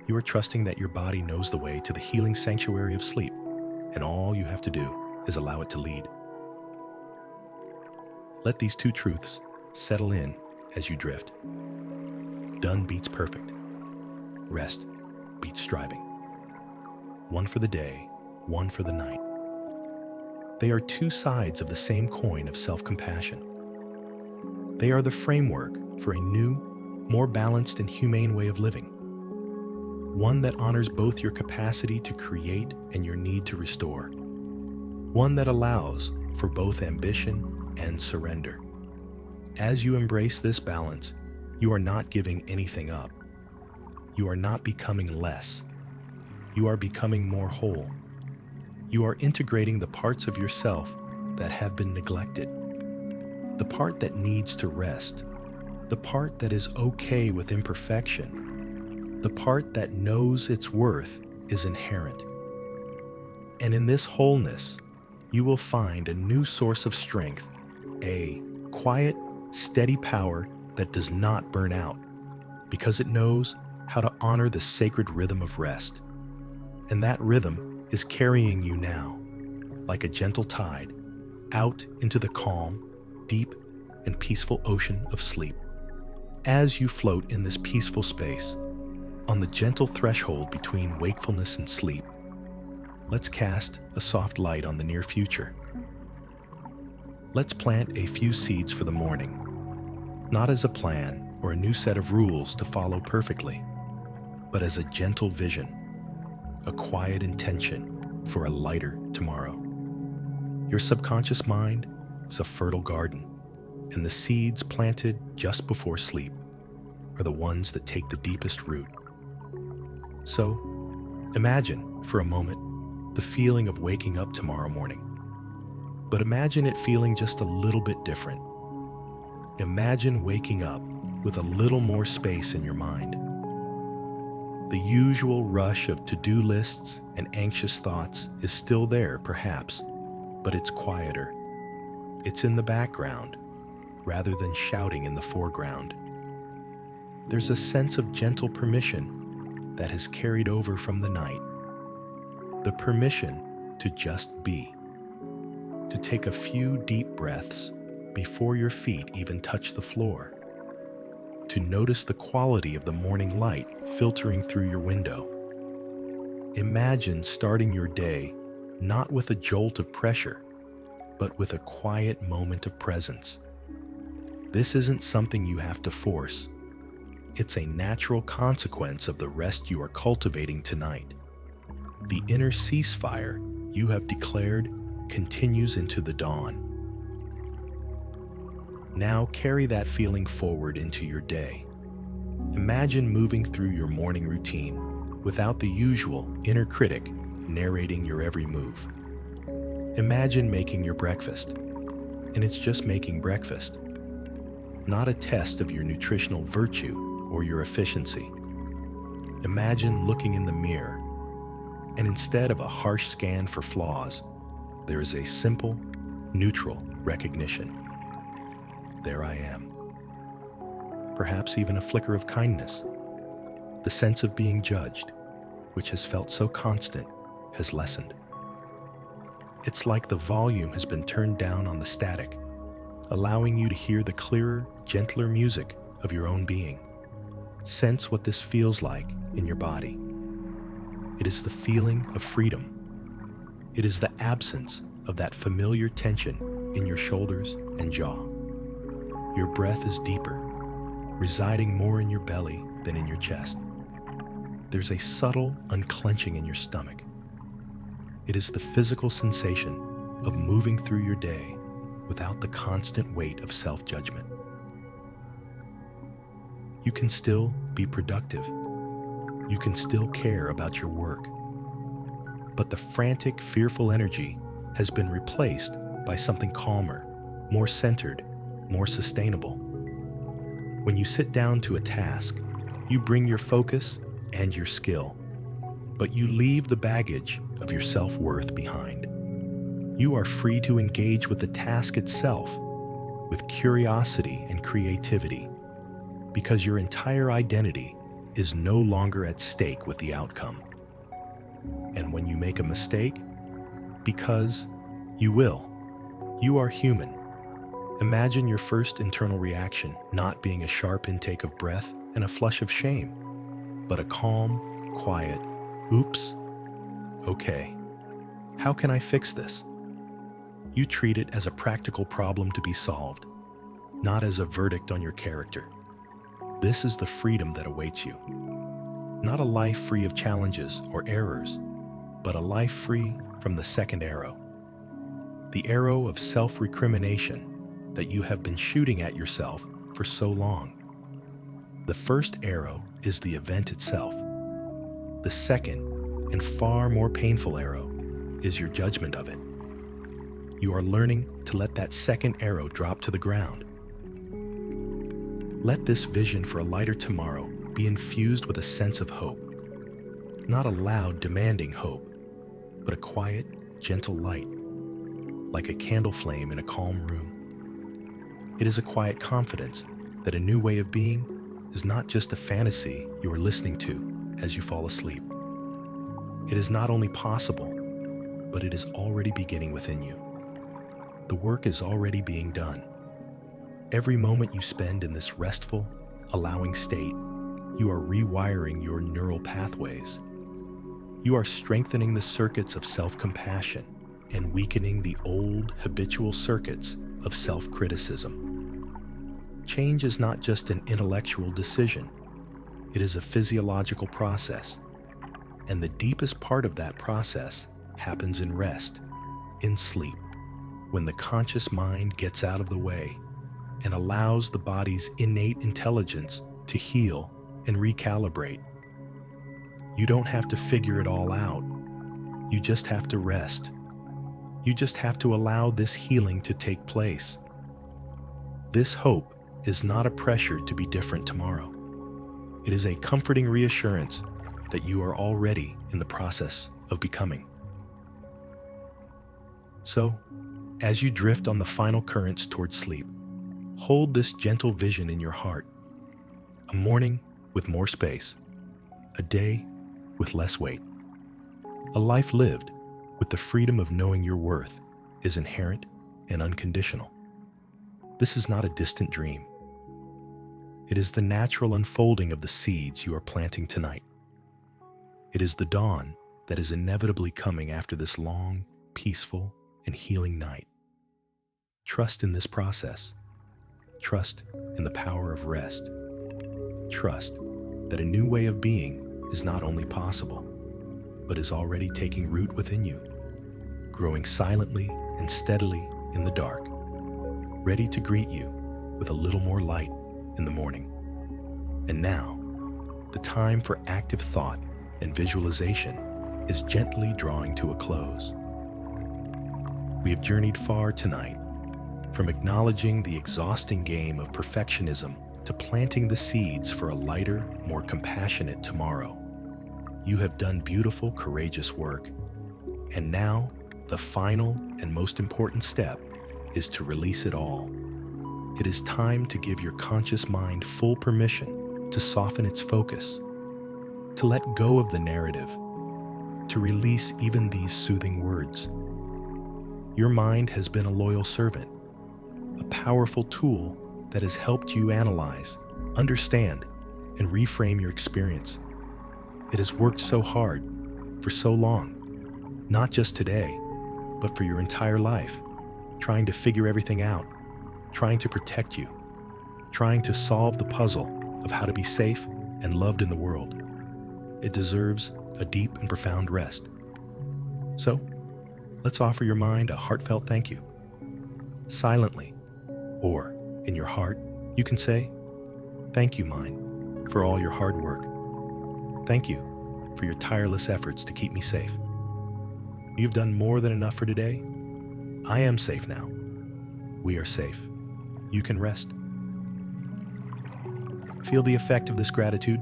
You are trusting that your body knows the way to the healing sanctuary of sleep, and all you have to do is allow it to lead. Let these two truths settle in as you drift. Done beats perfect. Rest beats striving. One for the day, one for the night. They are two sides of the same coin of self-compassion. They are the framework for a new, more balanced and humane way of living. One that honors both your capacity to create and your need to restore. One that allows for both ambition and surrender. As you embrace this balance, you are not giving anything up. You are not becoming less. You are becoming more whole. You are integrating the parts of yourself that have been neglected. The part that needs to rest. The part that is okay with imperfection. The part that knows its worth is inherent. And in this wholeness, you will find a new source of strength, a quiet, steady power that does not burn out, because it knows how to honor the sacred rhythm of rest. And that rhythm is carrying you now, like a gentle tide, out into the calm, deep, and peaceful ocean of sleep. As you float in this peaceful space, on the gentle threshold between wakefulness and sleep, let's cast a soft light on the near future. Let's plant a few seeds for the morning, not as a plan or a new set of rules to follow perfectly, but as a gentle vision, a quiet intention for a lighter tomorrow. Your subconscious mind is a fertile garden, and the seeds planted just before sleep are the ones that take the deepest root. So, imagine for a moment the feeling of waking up tomorrow morning. But imagine it feeling just a little bit different. Imagine waking up with a little more space in your mind. The usual rush of to-do lists and anxious thoughts is still there, perhaps, but it's quieter. It's in the background, rather than shouting in the foreground. There's a sense of gentle permission that has carried over from the night. The permission to just be. To take a few deep breaths before your feet even touch the floor. to notice the quality of the morning light filtering through your window. Imagine starting your day not with a jolt of pressure, but with a quiet moment of presence. This isn't something you have to force. It's a natural consequence of the rest you are cultivating tonight. The inner ceasefire you have declared continues into the dawn. Now carry that feeling forward into your day. Imagine moving through your morning routine without the usual inner critic narrating your every move. Imagine making your breakfast, and it's just making breakfast, not a test of your nutritional virtue or your efficiency. Imagine looking in the mirror, and instead of a harsh scan for flaws, there is a simple, neutral recognition. There I am. Perhaps even a flicker of kindness. The sense of being judged, which has felt so constant, has lessened. It's like the volume has been turned down on the static, allowing you to hear the clearer, gentler music of your own being. Sense what this feels like in your body. It is the feeling of freedom. It is the absence of that familiar tension in your shoulders and jaw. Your breath is deeper, residing more in your belly than in your chest. There's a subtle unclenching in your stomach. It is the physical sensation of moving through your day without the constant weight of self-judgment. You can still be productive. You can still care about your work. But the frantic, fearful energy has been replaced by something calmer, more centered, more sustainable. When you sit down to a task, you bring your focus and your skill, but you leave the baggage of your self-worth behind. You are free to engage with the task itself with curiosity and creativity, because your entire identity is no longer at stake with the outcome. And when you make a mistake, because you will, you are human. Imagine your first internal reaction not being a sharp intake of breath and a flush of shame, but a calm, quiet, oops, okay, how can I fix this? You treat it as a practical problem to be solved, not as a verdict on your character. This is the freedom that awaits you. Not a life free of challenges or errors, but a life free from the second arrow. The arrow of self-recrimination that you have been shooting at yourself for so long. The first arrow is the event itself. The second, and far more painful arrow, is your judgment of it. You are learning to let that second arrow drop to the ground. Let this vision for a lighter tomorrow be infused with a sense of hope. Not a loud, demanding hope, but a quiet, gentle light, like a candle flame in a calm room. It is a quiet confidence that a new way of being is not just a fantasy you are listening to as you fall asleep. It is not only possible, but it is already beginning within you. The work is already being done. Every moment you spend in this restful, allowing state, you are rewiring your neural pathways. You are strengthening the circuits of self-compassion and weakening the old, habitual circuits of self-criticism. Change is not just an intellectual decision. It is a physiological process. And the deepest part of that process happens in rest, in sleep, when the conscious mind gets out of the way and allows the body's innate intelligence to heal and recalibrate. You don't have to figure it all out. You just have to rest. You just have to allow this healing to take place. This hope is not a pressure to be different tomorrow. It is a comforting reassurance that you are already in the process of becoming. So, as you drift on the final currents towards sleep, hold this gentle vision in your heart. A morning with more space, a day with less weight, a life lived with the freedom of knowing your worth is inherent and unconditional. This is not a distant dream. It is the natural unfolding of the seeds you are planting tonight. It is the dawn that is inevitably coming after this long, peaceful, and healing night. Trust in this process. Trust in the power of rest. Trust that a new way of being is not only possible, but is already taking root within you, growing silently and steadily in the dark, ready to greet you with a little more light in the morning. And now, the time for active thought and visualization is gently drawing to a close. We have journeyed far tonight, from acknowledging the exhausting game of perfectionism to planting the seeds for a lighter, more compassionate tomorrow. You have done beautiful, courageous work. And now, the final and most important step is to release it all. It is time to give your conscious mind full permission to soften its focus, to let go of the narrative, to release even these soothing words. Your mind has been a loyal servant, a powerful tool that has helped you analyze, understand, and reframe your experience. It has worked so hard for so long, not just today, but for your entire life, trying to figure everything out, trying to protect you, trying to solve the puzzle of how to be safe and loved in the world. It deserves a deep and profound rest. So, let's offer your mind a heartfelt thank you. Silently, or in your heart, you can say, "Thank you, mind, for all your hard work. Thank you for your tireless efforts to keep me safe. You've done more than enough for today. I am safe now. We are safe. You can rest." Feel the effect of this gratitude.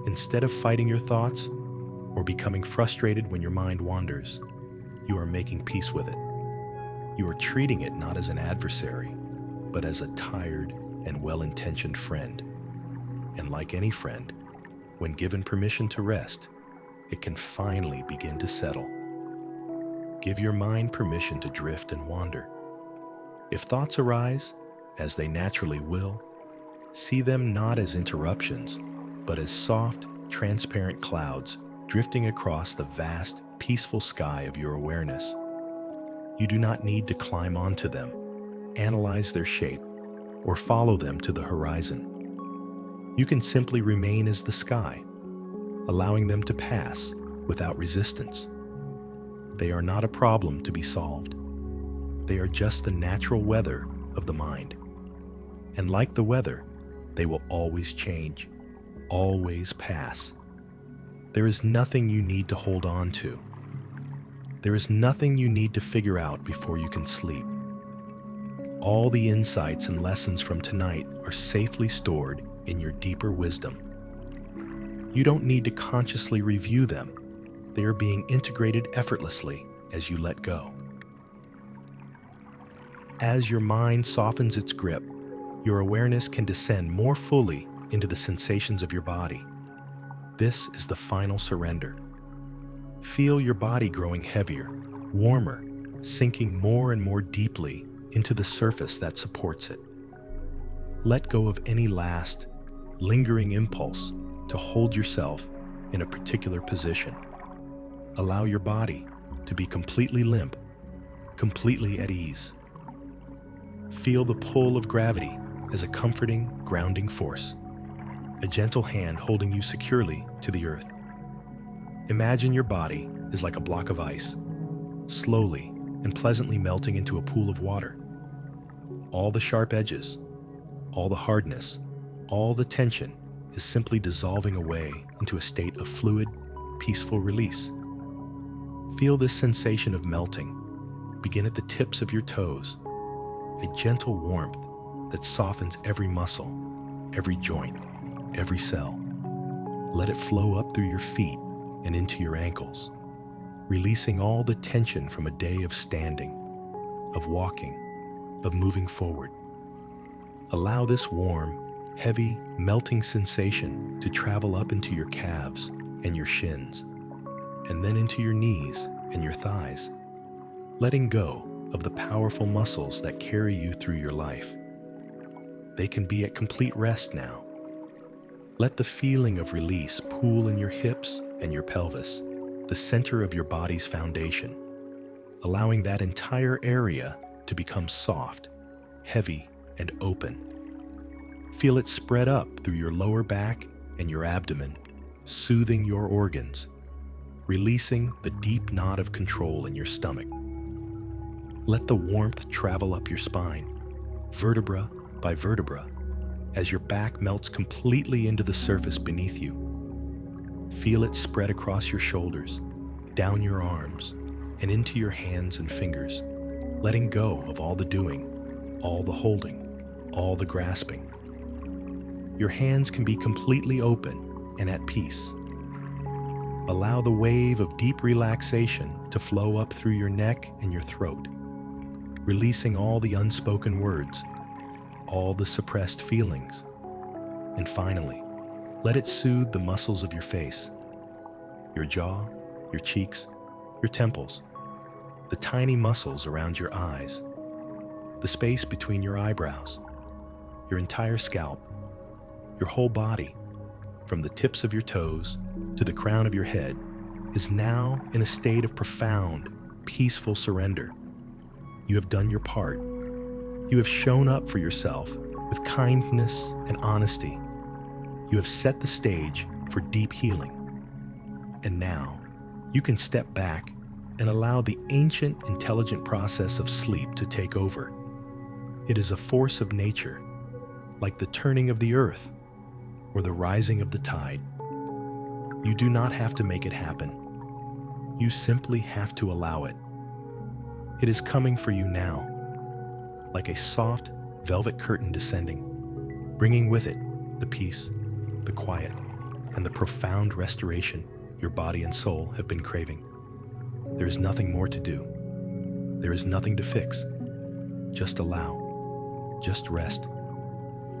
Instead of fighting your thoughts or becoming frustrated when your mind wanders, you are making peace with it. You are treating it not as an adversary, but as a tired and well-intentioned friend. And like any friend, when given permission to rest, it can finally begin to settle. Give your mind permission to drift and wander. If thoughts arise, as they naturally will, see them not as interruptions, but as soft, transparent clouds drifting across the vast, peaceful sky of your awareness. You do not need to climb onto them, analyze their shape, or follow them to the horizon. You can simply remain as the sky, allowing them to pass without resistance. They are not a problem to be solved. They are just the natural weather of the mind. And like the weather, they will always change, always pass. There is nothing you need to hold on to. There is nothing you need to figure out before you can sleep. All the insights and lessons from tonight are safely stored in your deeper wisdom. You don't need to consciously review them. They are being integrated effortlessly as you let go. As your mind softens its grip, your awareness can descend more fully into the sensations of your body. This is the final surrender. Feel your body growing heavier, warmer, sinking more and more deeply into the surface that supports it. Let go of any last, lingering impulse to hold yourself in a particular position. Allow your body to be completely limp, completely at ease. Feel the pull of gravity as a comforting, grounding force, a gentle hand holding you securely to the earth. Imagine your body is like a block of ice, slowly and pleasantly melting into a pool of water. All the sharp edges, all the hardness, all the tension is simply dissolving away into a state of fluid, peaceful release. Feel this sensation of melting begin at the tips of your toes, a gentle warmth that softens every muscle, every joint, every cell. Let it flow up through your feet and into your ankles, releasing all the tension from a day of standing, of walking, of moving forward. Allow this warm, heavy, melting sensation to travel up into your calves and your shins, and then into your knees and your thighs, letting go of the powerful muscles that carry you through your life. They can be at complete rest now. Let the feeling of release pool in your hips and your pelvis, the center of your body's foundation, allowing that entire area to become soft, heavy, and open. Feel it spread up through your lower back and your abdomen, soothing your organs, releasing the deep knot of control in your stomach. Let the warmth travel up your spine, vertebra by vertebra, as your back melts completely into the surface beneath you. Feel it spread across your shoulders, down your arms, and into your hands and fingers, letting go of all the doing, all the holding, all the grasping. Your hands can be completely open and at peace. Allow the wave of deep relaxation to flow up through your neck and your throat, releasing all the unspoken words, all the suppressed feelings. And finally, let it soothe the muscles of your face, your jaw, your cheeks, your temples, the tiny muscles around your eyes, the space between your eyebrows, your entire scalp, your whole body, from the tips of your toes to the crown of your head, is now in a state of profound, peaceful surrender. You have done your part. You have shown up for yourself with kindness and honesty. You have set the stage for deep healing. And now, you can step back and allow the ancient, intelligent process of sleep to take over. It is a force of nature, like the turning of the earth or the rising of the tide. You do not have to make it happen. You simply have to allow it. It is coming for you now, like a soft, velvet curtain descending, bringing with it the peace, the quiet, and the profound restoration your body and soul have been craving. There is nothing more to do. There is nothing to fix. Just allow. Just rest.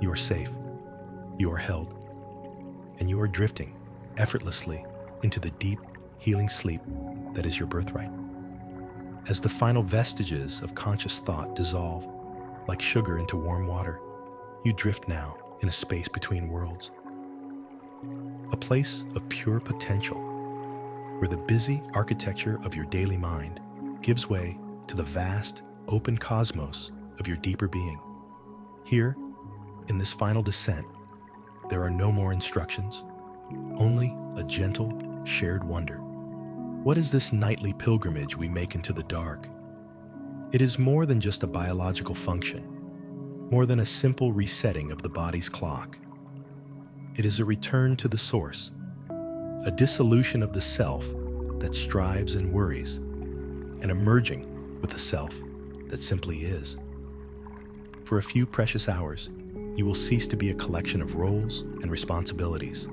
You are safe. You are held. And you are drifting effortlessly into the deep, healing sleep that is your birthright. As the final vestiges of conscious thought dissolve, like sugar into warm water, you drift now in a space between worlds. A place of pure potential, where the busy architecture of your daily mind gives way to the vast, open cosmos of your deeper being. Here, in this final descent, there are no more instructions, only a gentle, shared wonder. What is this nightly pilgrimage we make into the dark? It is more than just a biological function, more than a simple resetting of the body's clock. It is a return to the source, a dissolution of the self that strives and worries, and a merging with the self that simply is. For a few precious hours, you will cease to be a collection of roles and responsibilities,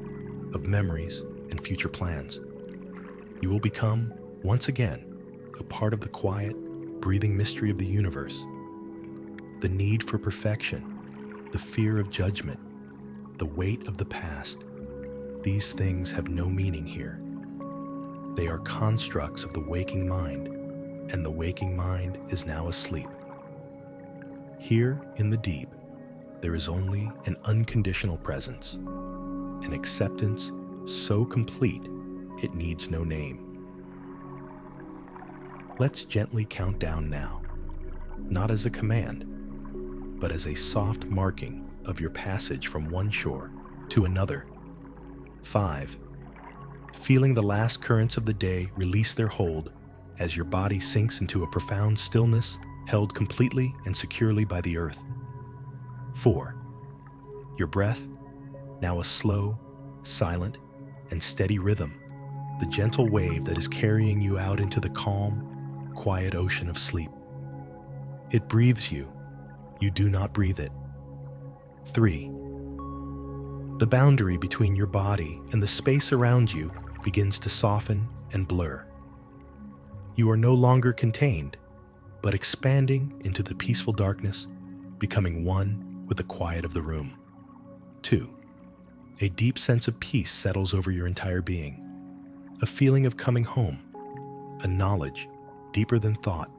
of memories and future plans. You will become, once again, a part of the quiet, breathing mystery of the universe. The need for perfection, the fear of judgment, the weight of the past, these things have no meaning here. They are constructs of the waking mind, and the waking mind is now asleep. Here in the deep, there is only an unconditional presence, an acceptance so complete it needs no name. Let's gently count down now, not as a command, but as a soft marking of your passage from one shore to another. 5. Feeling the last currents of the day release their hold as your body sinks into a profound stillness held completely and securely by the earth. 4. Your breath, now a slow, silent, and steady rhythm, the gentle wave that is carrying you out into the calm, quiet ocean of sleep. It breathes you. You do not breathe it. 3. The boundary between your body and the space around you begins to soften and blur. You are no longer contained, but expanding into the peaceful darkness, becoming one with the quiet of the room. 2. A deep sense of peace settles over your entire being, a feeling of coming home, a knowledge, deeper than thought,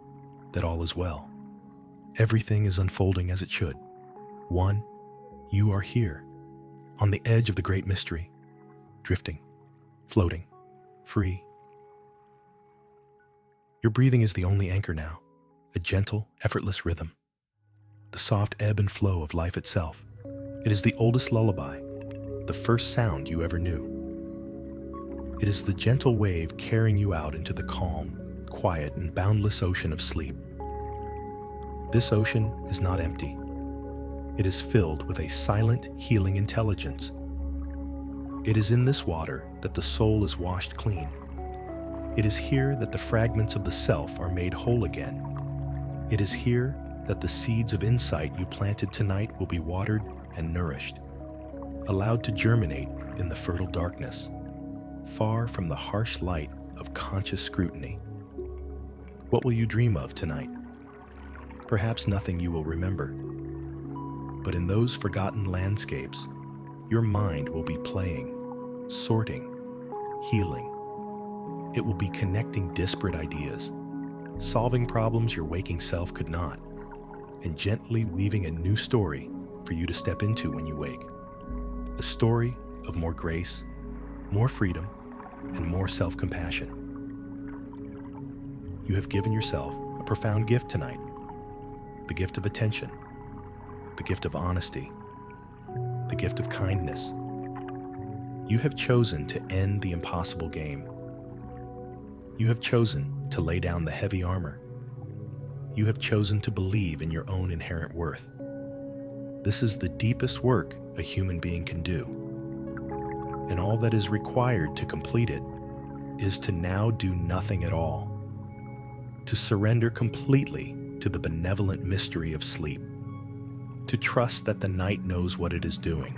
that all is well. Everything is unfolding as it should, one You are here, on the edge of the great mystery, drifting, floating, free. Your breathing is the only anchor now, a gentle, effortless rhythm, the soft ebb and flow of life itself. It is the oldest lullaby, the first sound you ever knew. It is the gentle wave carrying you out into the calm, quiet, and boundless ocean of sleep. This ocean is not empty. It is filled with a silent, healing intelligence. It is in this water that the soul is washed clean. It is here that the fragments of the self are made whole again. It is here that the seeds of insight you planted tonight will be watered and nourished, allowed to germinate in the fertile darkness, far from the harsh light of conscious scrutiny. What will you dream of tonight? Perhaps nothing you will remember, but in those forgotten landscapes, your mind will be playing, sorting, healing. It will be connecting disparate ideas, solving problems your waking self could not, and gently weaving a new story for you to step into when you wake. A story of more grace, more freedom, and more self-compassion. You have given yourself a profound gift tonight, the gift of attention, the gift of honesty, the gift of kindness. You have chosen to end the impossible game. You have chosen to lay down the heavy armor. You have chosen to believe in your own inherent worth. This is the deepest work a human being can do. And all that is required to complete it is to now do nothing at all, to surrender completely to the benevolent mystery of sleep, to trust that the night knows what it is doing.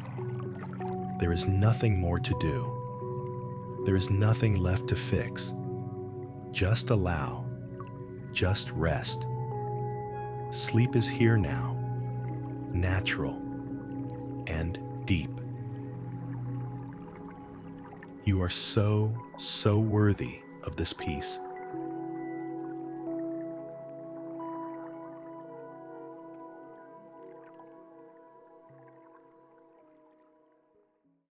There is nothing more to do. There is nothing left to fix. Just allow, just rest. Sleep is here now, natural and deep. You are so worthy of this peace.